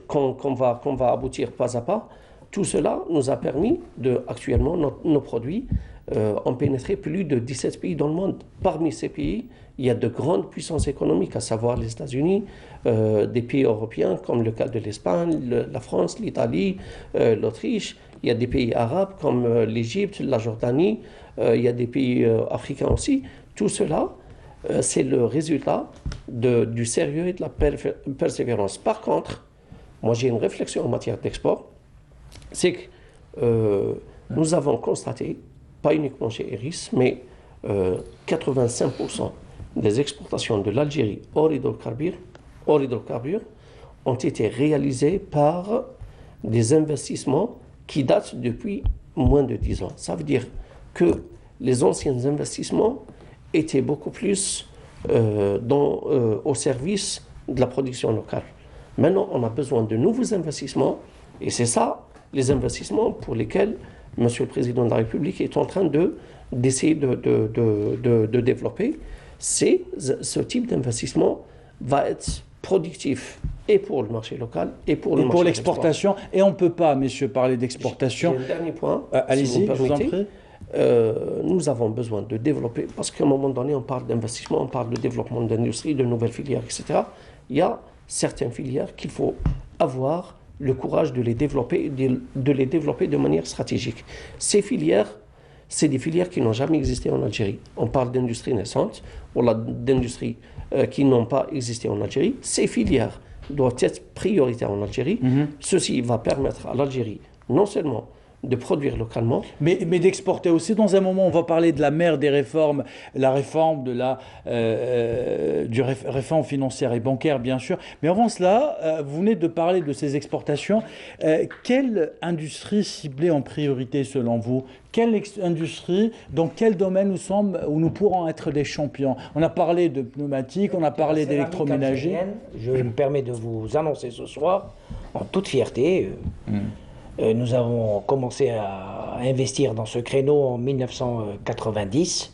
qu'on va aboutir pas à pas. Tout cela nous a permis actuellement, nos produits ont pénétré plus de 17 pays dans le monde. Parmi ces pays, il y a de grandes puissances économiques, à savoir les États-Unis, des pays européens comme le cas de l'Espagne, la France, l'Italie, l'Autriche, il y a des pays arabes comme l'Égypte, la Jordanie, il y a des pays africains aussi. Tout cela, c'est le résultat du sérieux et de la persévérance. Par contre, moi j'ai une réflexion en matière d'export, c'est que nous avons constaté, pas uniquement chez Eris, mais 85% des exportations de l'Algérie hors hydrocarbures ont été réalisées par des investissements qui datent depuis moins de 10 ans. Ça veut dire que les anciens investissements étaient beaucoup plus au service de la production locale. Maintenant, on a besoin de nouveaux investissements et c'est ça, les investissements pour lesquels M. le Président de la République est en train d'essayer de développer. Ce type d'investissement va être productif et pour le marché local et pour le marché pour l'exportation. Et on ne peut pas, messieurs, parler d'exportation. J'ai un dernier point. Allez-y, je vous en prie. Nous avons besoin de développer, parce qu'à un moment donné, on parle d'investissement, on parle de développement d'industrie, de nouvelles filières, etc. Il y a certaines filières qu'il faut avoir le courage de les développer, de manière stratégique. Ces filières, c'est des filières qui n'ont jamais existé en Algérie. On parle d'industrie naissante, ou d'industries qui n'ont pas existé en Algérie. Ces filières doivent être prioritaires en Algérie. Ceci va permettre à l'Algérie non seulement de produire localement. Mais d'exporter aussi. Dans un moment, on va parler de la mère des réformes, la réforme réforme financière et bancaire, bien sûr. Mais avant cela, vous venez de parler de ces exportations. Quelle industrie cibler en priorité selon vous? Quelle industrie, dans quel domaine où nous pourrons être des champions? On a parlé de pneumatiques, on a parlé d'électroménager. Je me permets de vous annoncer ce soir, en toute fierté, nous avons commencé à investir dans ce créneau en 1990.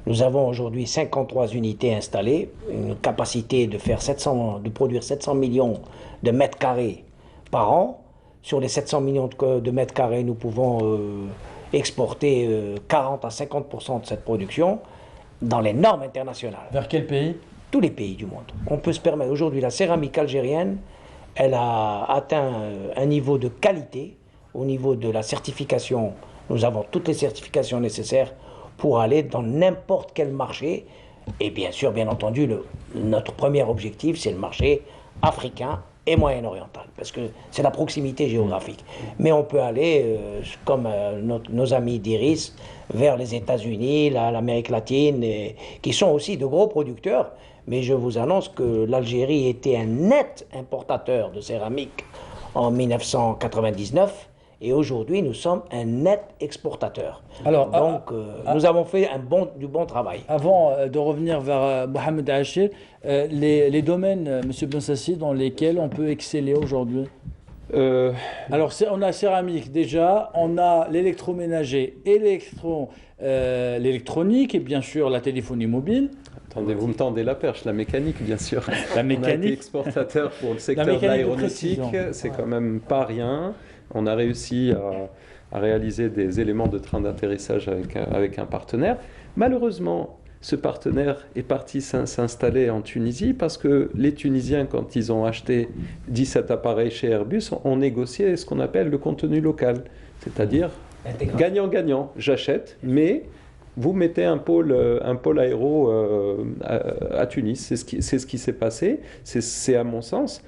Nous avons aujourd'hui 53 unités installées, une capacité de produire 700 millions de mètres carrés par an. Sur les 700 millions de mètres carrés, nous pouvons exporter 40 à 50% de cette production dans les normes internationales. Vers quel pays? Tous les pays du monde. On peut se permettre. Aujourd'hui, la céramique algérienne, elle a atteint un niveau de qualité. Au niveau de la certification, nous avons toutes les certifications nécessaires pour aller dans n'importe quel marché. Et bien sûr, bien entendu, notre premier objectif, c'est le marché africain et moyen-oriental, parce que c'est la proximité géographique. Mais on peut aller, comme nos amis d'Iris, vers les États-Unis, l'Amérique latine, qui sont aussi de gros producteurs. Mais je vous annonce que l'Algérie était un net importateur de céramique en 1999 et aujourd'hui nous sommes un net exportateur. Alors, donc nous avons fait du bon travail. Avant de revenir vers Mohamed Achir, les domaines, M. Bensassi, dans lesquels on peut exceller aujourd'hui? Alors on a céramique déjà, on a l'électroménager, l'électronique et bien sûr la téléphonie mobile. Attendez, vous me tendez la perche, la mécanique bien sûr. La mécanique. On a été exportateur pour le secteur de l'aéronautique, c'est quand même pas rien. On a réussi à réaliser des éléments de train d'atterrissage avec un partenaire. Malheureusement, ce partenaire est parti s'installer en Tunisie parce que les Tunisiens, quand ils ont acheté 17 appareils chez Airbus, ont négocié ce qu'on appelle le contenu local. C'est-à-dire gagnant-gagnant. J'achète, mais vous mettez un pôle aéro à Tunis. C'est ce qui s'est passé. C'est à mon sens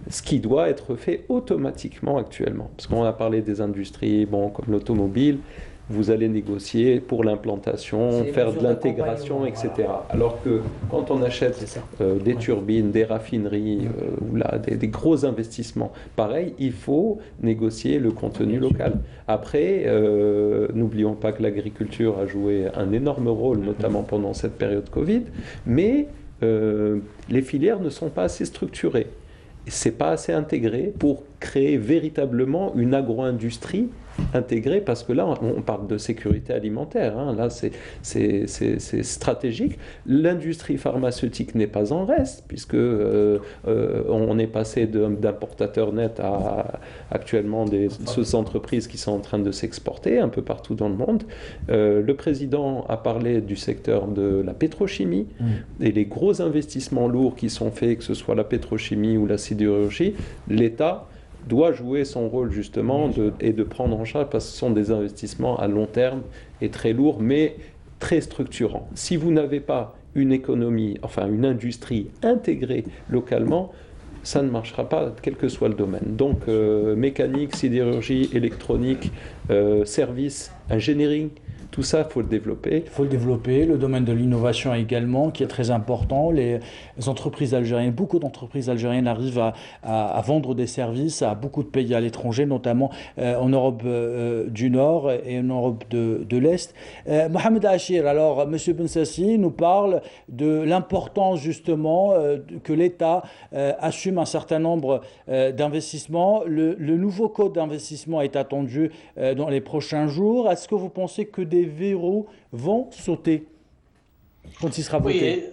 ce qui doit être fait automatiquement actuellement. Parce qu'on a parlé des industries, comme l'automobile, vous allez négocier pour l'implantation, faire de l'intégration, etc. Voilà. Alors que quand on achète des turbines, des raffineries, des gros investissements, pareil, il faut négocier le contenu local. Après, n'oublions pas que l'agriculture a joué un énorme rôle, notamment pendant cette période Covid, mais les filières ne sont pas assez structurées. C'est pas assez intégré pour créer véritablement une agro-industrie intégrée, parce que là, on parle de sécurité alimentaire, hein. Là, c'est stratégique. L'industrie pharmaceutique n'est pas en reste, puisque on est passé d'importateurs nets à actuellement des entreprises qui sont en train de s'exporter un peu partout dans le monde. Le président a parlé du secteur de la pétrochimie et les gros investissements lourds qui sont faits, que ce soit la pétrochimie ou la sidérurgie. L'État doit jouer son rôle justement et de prendre en charge, parce que ce sont des investissements à long terme et très lourds, mais très structurants. Si vous n'avez pas une économie, enfin une industrie intégrée localement, ça ne marchera pas, quel que soit le domaine. Donc mécanique, sidérurgie, électronique, services, ingénierie, tout ça, il faut le développer. Il faut le développer. Le domaine de l'innovation également, qui est très important. Les entreprises algériennes, beaucoup d'entreprises algériennes arrivent à vendre des services à beaucoup de pays à l'étranger, notamment en Europe du Nord et en Europe de l'Est. Mohamed Achir, alors M. Bensassi nous parle de l'importance justement que l'État assume un certain nombre d'investissements. Le nouveau code d'investissement est attendu dans les prochains jours. Est-ce que vous pensez que des verrous vont sauter quand il sera voté? Oui,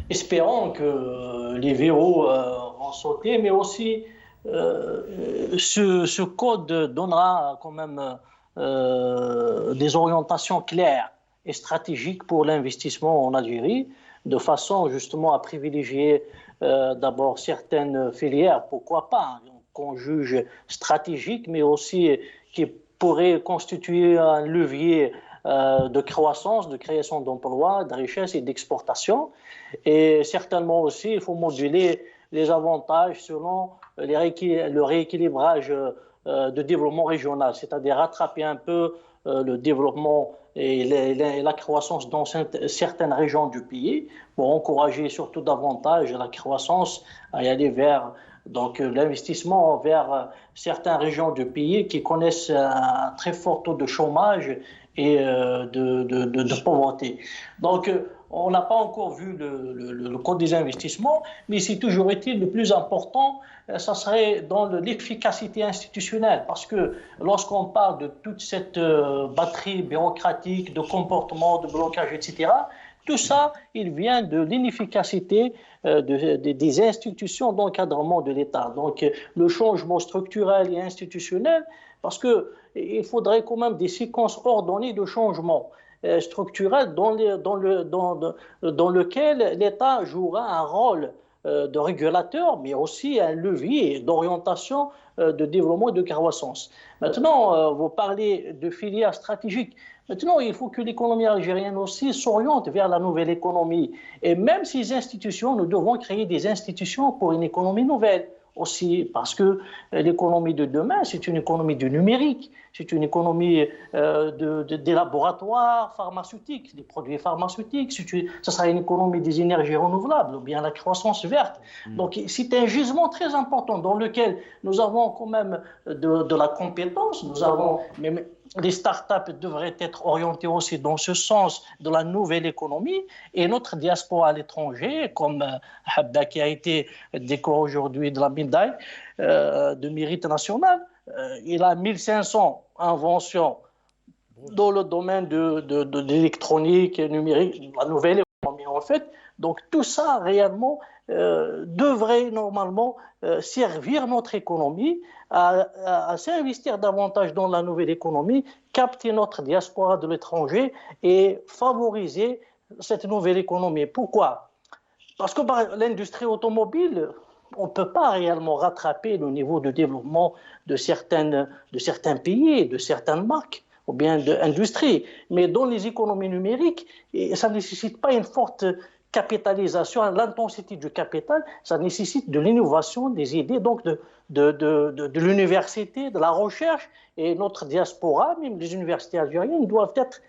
espérons que les verrous vont sauter, mais aussi ce code donnera quand même des orientations claires et stratégiques pour l'investissement en Algérie, de façon justement à privilégier d'abord certaines filières, pourquoi pas, qu'on juge stratégiques, mais aussi qui pourraient constituer un levier de croissance, de création d'emplois, de richesse et d'exportation. Et certainement aussi, il faut moduler les avantages selon le rééquilibrage de développement régional, c'est-à-dire rattraper un peu le développement et la croissance dans certaines régions du pays pour encourager surtout davantage la croissance à y aller vers l'investissement vers certaines régions du pays qui connaissent un très fort taux de chômage et de pauvreté. Donc, on n'a pas encore vu le code des investissements, mais c'est toujours été le plus important, ça serait dans l'efficacité institutionnelle, parce que lorsqu'on parle de toute cette batterie bureaucratique, de comportement, de blocage, etc., tout ça, il vient de l'inefficacité des institutions d'encadrement de l'État. Donc, le changement structurel et institutionnel, parce qu'il faudrait quand même des séquences ordonnées de changement structurel dans lequel l'État jouera un rôle de régulateur, mais aussi un levier d'orientation de développement et de croissance. Maintenant, vous parlez de filières stratégiques. Maintenant, il faut que l'économie algérienne aussi s'oriente vers la nouvelle économie. Et même ces institutions, nous devons créer des institutions pour une économie nouvelle aussi, parce que l'économie de demain, c'est une économie du numérique, c'est une économie des laboratoires pharmaceutiques, des produits pharmaceutiques, ça sera une économie des énergies renouvelables, ou bien la croissance verte. Donc c'est un gisement très important dans lequel nous avons quand même de la compétence, nous avons même les startups devraient être orientées aussi dans ce sens de la nouvelle économie, et notre diaspora à l'étranger, comme Habba qui a été décoré aujourd'hui de la médaille de mérite national, il a 1500 inventions dans le domaine de l'électronique et numérique, la nouvelle économie en fait. Donc tout ça réellement devrait normalement servir notre économie à s'investir davantage dans la nouvelle économie, capter notre diaspora de l'étranger et favoriser cette nouvelle économie. Pourquoi? Parce que l'industrie automobile, on ne peut pas réellement rattraper le niveau de développement de certains pays, de certaines marques ou bien d'industries. Mais dans les économies numériques, ça ne nécessite pas une forte capitalisation, l'intensité du capital, ça nécessite de l'innovation, des idées, donc de l'université, de la recherche, et notre diaspora, même les universités algériennes, doivent être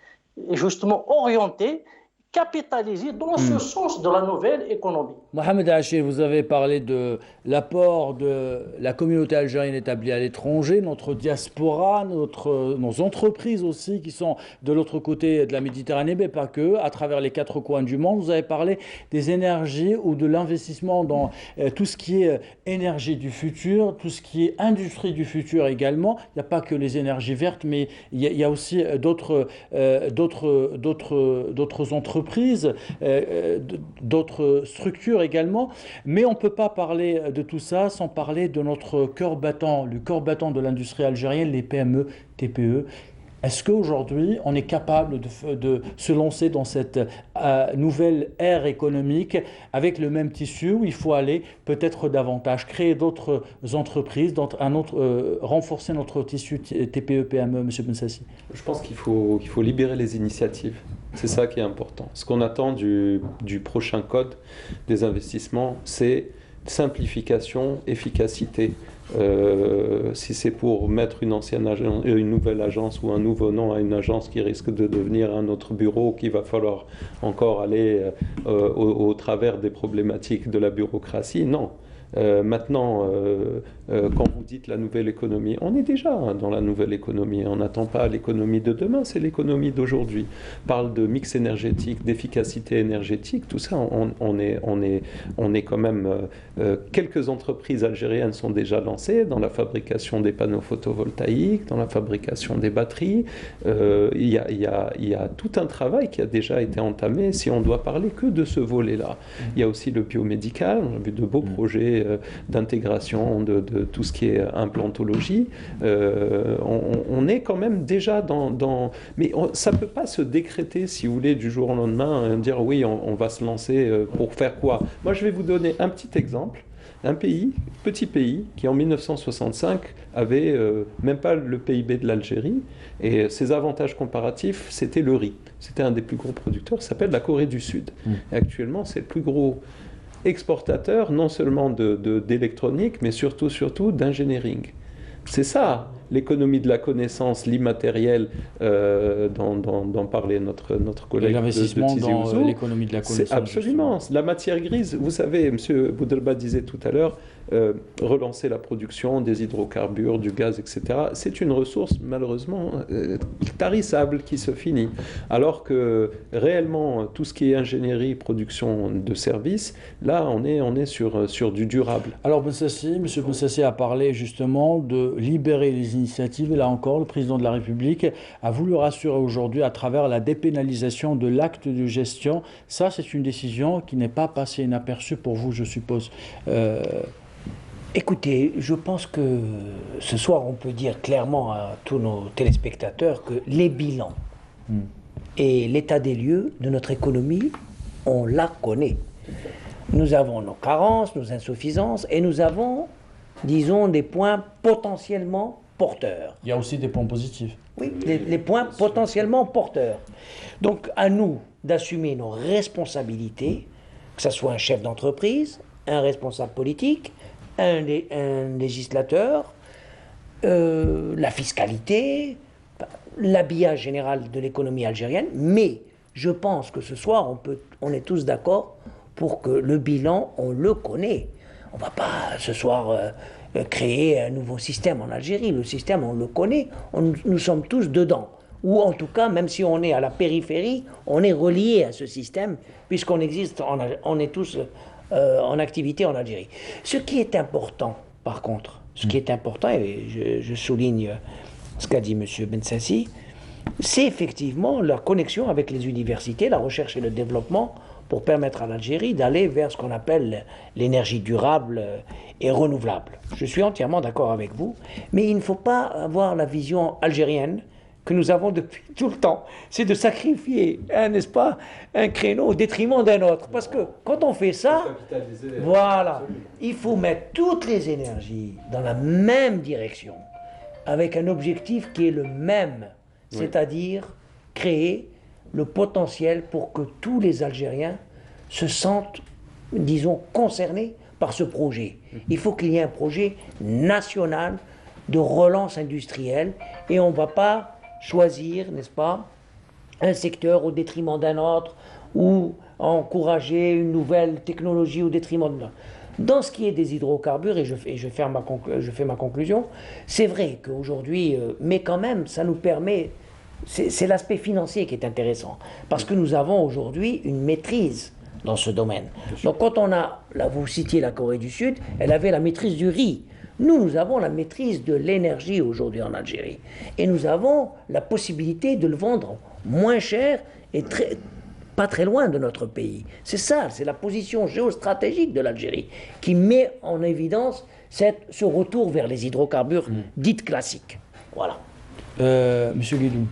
justement orientées, capitalisées dans ce sens de la nouvelle économie. Mohamed Achir, vous avez parlé de l'apport de la communauté algérienne établie à l'étranger, notre diaspora, nos entreprises aussi qui sont de l'autre côté de la Méditerranée, mais pas que, à travers les quatre coins du monde. Vous avez parlé des énergies ou de l'investissement dans tout ce qui est énergie du futur, tout ce qui est industrie du futur également. Il n'y a pas que les énergies vertes, mais il y a aussi d'autres entreprises, d'autres structures également, mais on ne peut pas parler de tout ça sans parler de notre cœur battant, le cœur battant de l'industrie algérienne, les PME, TPE. Est-ce qu'aujourd'hui, on est capable de se lancer dans cette nouvelle ère économique avec le même tissu où il faut aller peut-être davantage, créer d'autres entreprises, renforcer notre tissu TPE-PME, M. Bensassi? Je pense qu'il faut libérer les initiatives. C'est ça qui est important. Ce qu'on attend du prochain code des investissements, c'est simplification, efficacité. Si c'est pour mettre une nouvelle agence ou un nouveau nom à une agence qui risque de devenir un autre bureau, qu'il va falloir encore aller au travers des problématiques de la bureaucratie, non. Maintenant, quand vous dites la nouvelle économie, on est déjà dans la nouvelle économie. On n'attend pas l'économie de demain, c'est l'économie d'aujourd'hui. On parle de mix énergétique, d'efficacité énergétique, tout ça, on est quand même... quelques entreprises algériennes sont déjà lancées dans la fabrication des panneaux photovoltaïques, dans la fabrication des batteries. Il y a tout un travail qui a déjà été entamé, si on doit parler que de ce volet-là. Il y a aussi le biomédical, on a vu de beaux projets d'intégration de tout ce qui est implantologie. On est quand même déjà dans... Mais ça ne peut pas se décréter, si vous voulez, du jour au lendemain, dire oui, on va se lancer pour faire quoi? Moi, je vais vous donner un petit exemple. Un petit pays, qui en 1965 avait même pas le PIB de l'Algérie, et ses avantages comparatifs, c'était le riz. C'était un des plus gros producteurs, ça s'appelle la Corée du Sud. Et actuellement, c'est le plus gros exportateur, non seulement d'électronique, mais surtout d'engineering. C'est ça, l'économie de la connaissance, l'immatériel, dont parlait notre collègue. L'investissement dans l'économie de la connaissance. Absolument. La matière grise, vous savez, M. Boudelba disait tout à l'heure, relancer la production des hydrocarbures, du gaz, etc. C'est une ressource, malheureusement, tarissable qui se finit. Alors que, réellement, tout ce qui est ingénierie, production de services, là, on est sur du durable. Alors, M. Bensassi a parlé justement de libérer les initiatives. Et là encore, le président de la République a voulu rassurer aujourd'hui à travers la dépénalisation de l'acte de gestion. Ça, c'est une décision qui n'est pas passée inaperçue pour vous, je suppose. Écoutez, je pense que ce soir, on peut dire clairement à tous nos téléspectateurs que les bilans et l'état des lieux de notre économie, on la connaît. Nous avons nos carences, nos insuffisances, et nous avons, disons, des points potentiellement porteurs. Il y a aussi des points positifs. Oui, les points potentiellement porteurs. Donc, à nous d'assumer nos responsabilités, que ce soit un chef d'entreprise, un responsable politique, un législateur, la fiscalité, l'habillage général de l'économie algérienne. Mais je pense que ce soir, on est tous d'accord pour que le bilan, on le connaît. On ne va pas ce soir créer un nouveau système en Algérie. Le système, on le connaît. Nous sommes tous dedans. Ou en tout cas, même si on est à la périphérie, on est relié à ce système, puisqu'on existe, on est tous en activité en Algérie. Ce qui est important, par contre, et je souligne ce qu'a dit M. Bensassi, c'est effectivement la connexion avec les universités, la recherche et le développement, pour permettre à l'Algérie d'aller vers ce qu'on appelle l'énergie durable et renouvelable. Je suis entièrement d'accord avec vous, mais il ne faut pas avoir la vision algérienne que nous avons depuis tout le temps. C'est de sacrifier, n'est-ce pas, un créneau au détriment d'un autre. Parce que quand on fait ça, voilà, il faut mettre toutes les énergies dans la même direction, avec un objectif qui est le même, c'est-à-dire créer le potentiel pour que tous les Algériens se sentent, disons, concernés par ce projet. Il faut qu'il y ait un projet national de relance industrielle, et on ne va pas choisir, n'est-ce pas, un secteur au détriment d'un autre, ou encourager une nouvelle technologie au détriment de l'autre. Dans ce qui est des hydrocarbures, et je fais ma conclusion, c'est vrai qu'aujourd'hui, mais quand même, ça nous permet, c'est l'aspect financier qui est intéressant, parce que nous avons aujourd'hui une maîtrise dans ce domaine. Donc quand on a, là vous citiez la Corée du Sud, elle avait la maîtrise du riz. Nous avons la maîtrise de l'énergie aujourd'hui en Algérie. Et nous avons la possibilité de le vendre moins cher et pas très loin de notre pays. C'est ça, c'est la position géostratégique de l'Algérie qui met en évidence ce retour vers les hydrocarbures dites classiques. Voilà. Monsieur Guédou.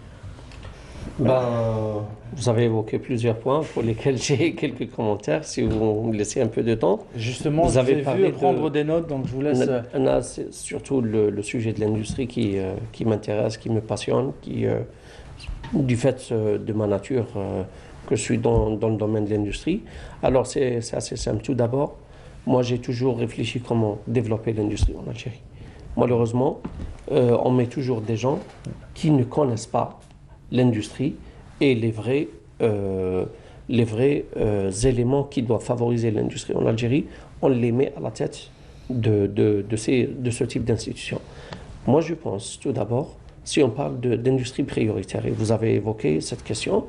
Ben, vous avez évoqué plusieurs points pour lesquels j'ai quelques commentaires, si vous me laissez un peu de temps. Justement, Vous vous avez avez parlé vu prendre des notes, donc je vous laisse... C'est surtout le sujet de l'industrie qui m'intéresse, qui me passionne, du fait de ma nature que je suis dans le domaine de l'industrie. Alors c'est assez simple. Tout d'abord, moi j'ai toujours réfléchi comment développer l'industrie en Algérie. Malheureusement, on met toujours des gens qui ne connaissent pas l'industrie et les vrais éléments qui doivent favoriser l'industrie en Algérie, on les met à la tête de ce type d'institution. Moi, je pense, tout d'abord, si on parle d'industrie prioritaire, et vous avez évoqué cette question,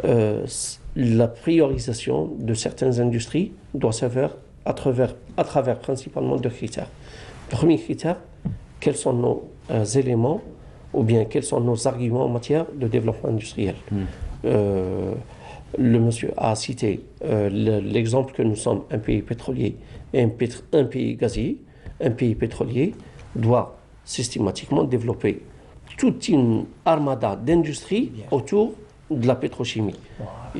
la priorisation de certaines industries doit se faire à travers principalement deux critères. Premier critère, quels sont nos éléments ou bien quels sont nos arguments en matière de développement industriel. Le monsieur a cité l'exemple que nous sommes un pays pétrolier et un pays gazier. Un pays pétrolier doit systématiquement développer toute une armada d'industries autour de la pétrochimie.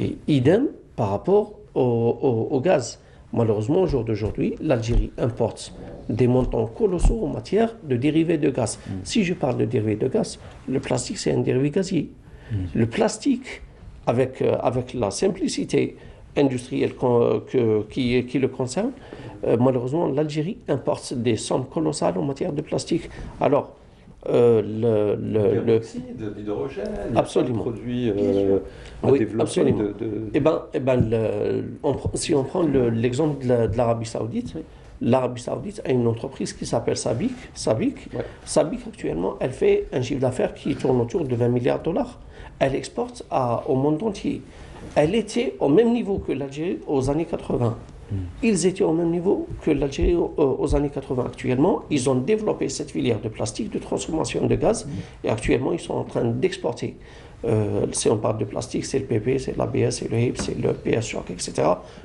Et idem par rapport au gaz. Malheureusement, au jour d'aujourd'hui, l'Algérie importe des montants colossaux en matière de dérivés de gaz. Si je parle de dérivés de gaz, le plastique, c'est un dérivé gazier. Le plastique, avec la simplicité industrielle qui le concerne, malheureusement, l'Algérie importe des sommes colossales en matière de plastique. Alors, l'hydrogène, absolument. Produits à oui, développer. Absolument. Si on prend l'exemple de l'Arabie Saoudite, l'Arabie Saoudite a une entreprise qui s'appelle Sabic. Sabic, actuellement, elle fait un chiffre d'affaires qui tourne autour de 20 milliards de dollars. Elle exporte au monde entier. Elle était au même niveau que l'Algérie aux années 80. Ils étaient au même niveau que l'Algérie aux années 80. Actuellement, ils ont développé cette filière de plastique, de transformation de gaz, et actuellement, ils sont en train d'exporter. Si on parle de plastique, c'est le PP, c'est l'ABS, c'est le HIP, c'est le PS Shock, etc.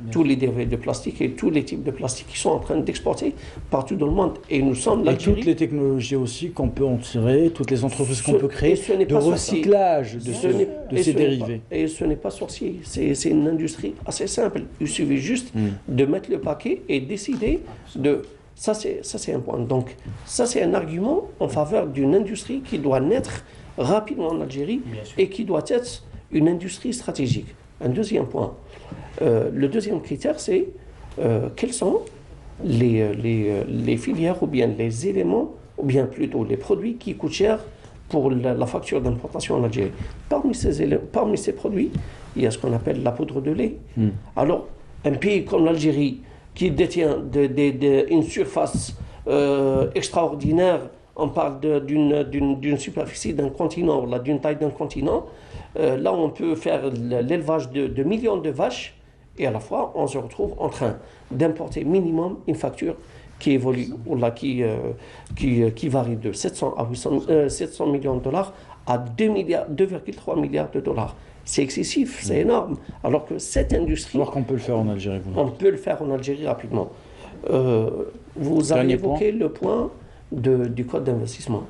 Tous les dérivés de plastique et tous les types de plastique qui sont en train d'exporter partout dans le monde. Et nous sommes l'Algérie. Et toutes les technologies aussi qu'on peut en tirer, toutes les entreprises qu'on peut créer, de recyclage de ces dérivés. Et ce n'est pas sorcier, c'est une industrie assez simple. Il suffit juste de mettre le paquet et décider de... Ça, c'est un point. Donc, ça, c'est un argument en faveur d'une industrie qui doit naître rapidement en Algérie et qui doit être une industrie stratégique. Un deuxième point. Le deuxième critère, c'est quels sont les filières ou bien les éléments, ou bien plutôt les produits qui coûtent cher pour la facture d'importation en Algérie. Parmi ces produits, il y a ce qu'on appelle la poudre de lait. Alors, un pays comme l'Algérie, qui détient une surface extraordinaire, on parle d'une superficie d'un continent, d'une taille d'un continent, là on peut faire l'élevage de millions de vaches, et à la fois on se retrouve en train d'importer minimum une facture qui évolue, ou là, qui varie de 700 millions de dollars à 2,3 milliards de dollars. C'est excessif, c'est énorme. Alors que cette industrie... Alors qu'on peut le faire en Algérie. On peut le faire en Algérie rapidement. Vous avez évoqué le point du code d'investissement.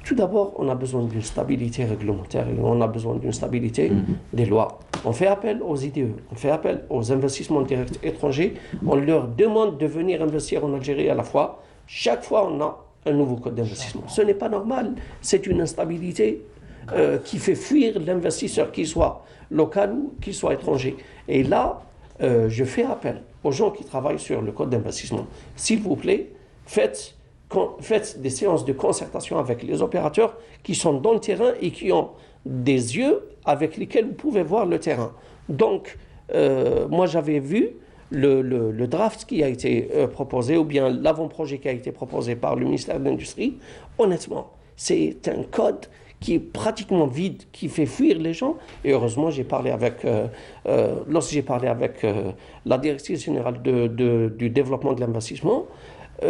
Tout d'abord, on a besoin d'une stabilité réglementaire et on a besoin d'une stabilité des lois. On fait appel aux IDE, on fait appel aux investissements directs étrangers, on leur demande de venir investir en Algérie à la fois. Chaque fois, on a un nouveau code d'investissement. Ce n'est pas normal, c'est une instabilité qui fait fuir l'investisseur, qu'il soit local ou qu'il soit étranger. Et là, je fais appel aux gens qui travaillent sur le code d'investissement. S'il vous plaît, faites des séances de concertation avec les opérateurs qui sont dans le terrain et qui ont des yeux avec lesquels vous pouvez voir le terrain. Donc, moi j'avais vu le draft qui a été proposé, ou bien l'avant-projet qui a été proposé par le ministère de l'Industrie. Honnêtement, c'est un code qui est pratiquement vide, qui fait fuir les gens. Et heureusement, lorsque j'ai parlé avec la directrice générale du développement de l'investissement,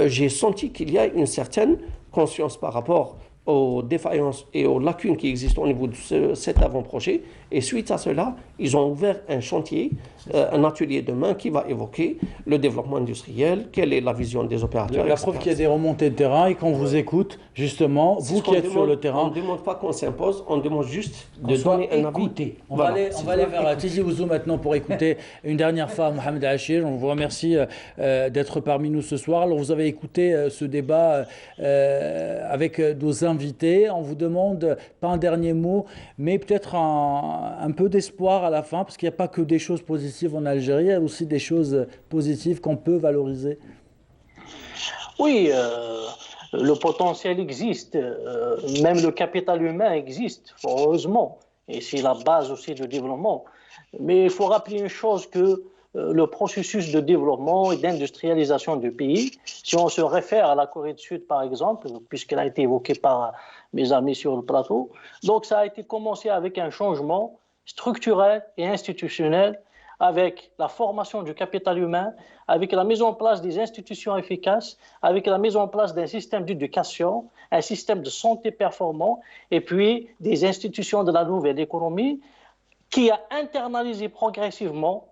j'ai senti qu'il y a une certaine conscience par rapport aux défaillances et aux lacunes qui existent au niveau de cet avant-projet. Et suite à cela, ils ont ouvert un chantier, un atelier demain qui va évoquer le développement industriel, quelle est la vision des opérateurs. La preuve qu'il y a des remontées de terrain et qu'on vous écoute, justement, vous qui êtes sur le terrain. On ne demande pas qu'on s'impose, on demande juste de donner un avis. On va aller vers Tizi Ouzou maintenant pour écouter une dernière fois Mohamed Achir. On vous remercie d'être parmi nous ce soir. Alors, vous avez écouté ce débat avec nos invités. On vous demande, pas un dernier mot, mais peut-être un peu d'espoir à la fin, parce qu'il n'y a pas que des choses positives en Algérie, il y a aussi des choses positives qu'on peut valoriser. Oui, le potentiel existe, même le capital humain existe, heureusement, et c'est la base aussi du développement. Mais il faut rappeler une chose, que le processus de développement et d'industrialisation du pays, si on se réfère à la Corée du Sud par exemple, puisqu'elle a été évoquée par mes amis sur le plateau, donc ça a été commencé avec un changement structurel et institutionnel, avec la formation du capital humain, avec la mise en place des institutions efficaces, avec la mise en place d'un système d'éducation, un système de santé performant, et puis des institutions de la nouvelle économie qui a internalisé progressivement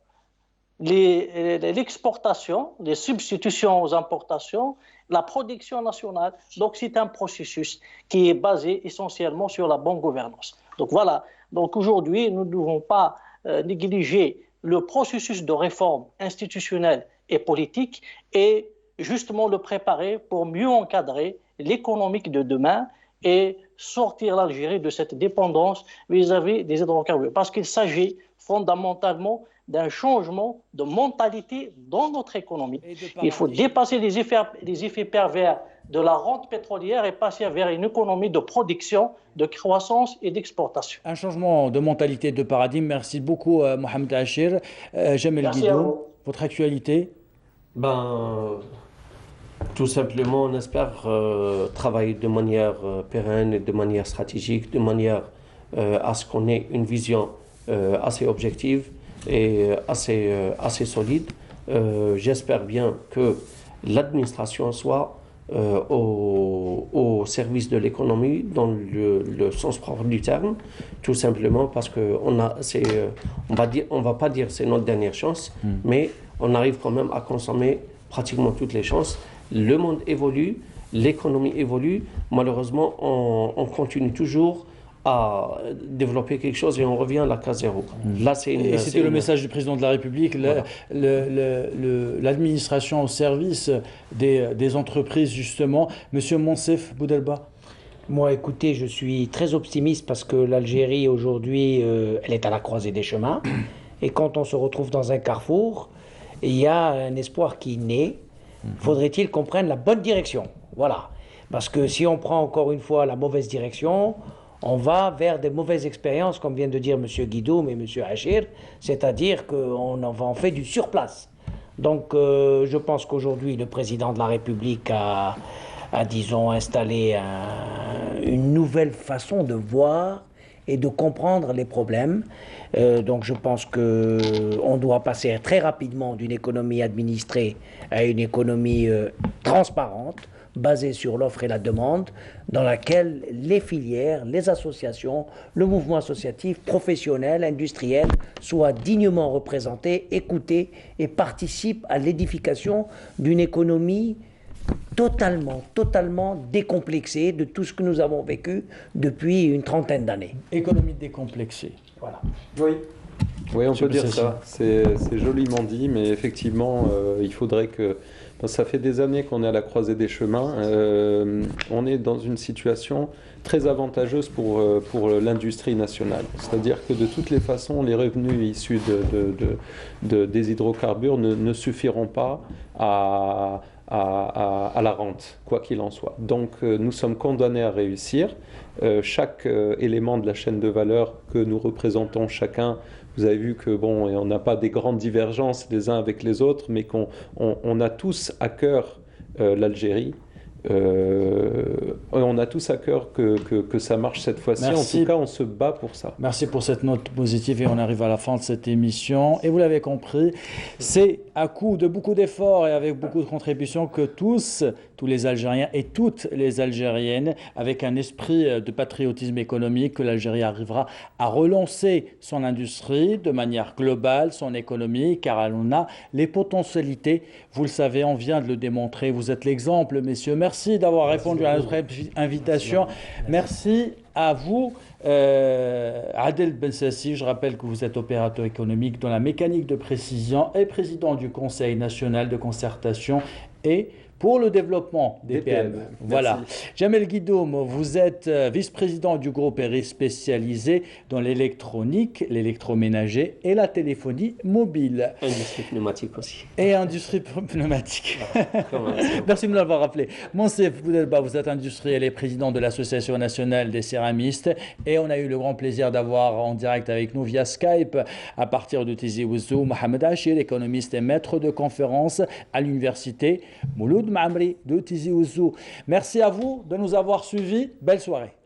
l'exportation, les substitutions aux importations, la production nationale. Donc c'est un processus qui est basé essentiellement sur la bonne gouvernance. Donc voilà, donc aujourd'hui nous ne devons pas négliger le processus de réforme institutionnelle et politique et justement le préparer pour mieux encadrer l'économique de demain et sortir l'Algérie de cette dépendance vis-à-vis des hydrocarbures. Parce qu'il s'agit fondamentalement d'un changement de mentalité dans notre économie. Il faut dépasser les effets pervers de la rente pétrolière et passer vers une économie de production, de croissance et d'exportation. Un changement de mentalité, de paradigme. Merci beaucoup Mohamed Achir. Jamel Guido, votre actualité? Tout simplement, on espère travailler de manière pérenne et de manière stratégique, de manière à ce qu'on ait une vision assez objective et assez solide. J'espère bien que l'administration soit au service de l'économie dans le sens propre du terme, tout simplement parce que on va pas dire c'est notre dernière chance, mais on arrive quand même à consommer pratiquement toutes les chances. Le monde évolue, l'économie évolue. Malheureusement, on continue toujours à développer quelque chose et on revient à la case zéro. Là, c'était le message du président de la République, voilà. L'administration au service des entreprises, justement. Monsieur Monsef Boudelba. Moi, écoutez, je suis très optimiste parce que l'Algérie, aujourd'hui, elle est à la croisée des chemins. Et quand on se retrouve dans un carrefour, il y a un espoir qui naît. Faudrait-il qu'on prenne la bonne direction? Voilà. Parce que si on prend encore une fois la mauvaise direction, on va vers des mauvaises expériences, comme vient de dire M. Guido et M. Achir, c'est-à-dire qu'on en fait du surplace. Donc je pense qu'aujourd'hui, le président de la République a disons, installé une nouvelle façon de voir et de comprendre les problèmes. Donc je pense qu'on doit passer très rapidement d'une économie administrée à une économie transparente, basée sur l'offre et la demande, dans laquelle les filières, les associations, le mouvement associatif, professionnel, industriel, soient dignement représentés, écoutés et participent à l'édification d'une économie totalement décomplexée de tout ce que nous avons vécu depuis une trentaine d'années. Économie décomplexée. Voilà. Oui, on peut dire ça. C'est joliment dit, mais effectivement, il faudrait que... Ça fait des années qu'on est à la croisée des chemins. On est dans une situation très avantageuse pour l'industrie nationale. C'est-à-dire que de toutes les façons, les revenus issus des hydrocarbures ne suffiront pas à la rente, quoi qu'il en soit. Donc nous sommes condamnés à réussir. Chaque élément de la chaîne de valeur que nous représentons chacun, vous avez vu que on n'a pas des grandes divergences les uns avec les autres, mais qu'on a tous à cœur l'Algérie. On a tous à cœur que ça marche cette fois-ci. En tout cas, on se bat pour ça. Merci pour cette note positive et on arrive à la fin de cette émission. Et vous l'avez compris, c'est à coup de beaucoup d'efforts et avec beaucoup de contributions que tous les Algériens et toutes les Algériennes, avec un esprit de patriotisme économique, que l'Algérie arrivera à relancer son industrie de manière globale, son économie, car on a les potentialités. Vous le savez, on vient de le démontrer. Vous êtes l'exemple, messieurs. Merci d'avoir répondu à notre invitation. Merci à vous. Adel Bensassi, je rappelle que vous êtes opérateur économique dans la mécanique de précision et président du Conseil national de concertation et pour le développement des PME. Voilà. Jamel Guidoum, vous êtes vice-président du groupe ERI spécialisé dans l'électronique, l'électroménager et la téléphonie mobile. Industrie pneumatique aussi. Et industrie pneumatique. Merci de me l'avoir rappelé. Monsef Boudelba, vous êtes industriel et président de l'Association nationale des céramistes. Et on a eu le grand plaisir d'avoir en direct avec nous via Skype, à partir de Tizi Ouzou, Mohamed Achir, économiste et maître de conférence à l'université Mouloud Maamri de Tizi Ouzou. Merci à vous de nous avoir suivis. Belle soirée.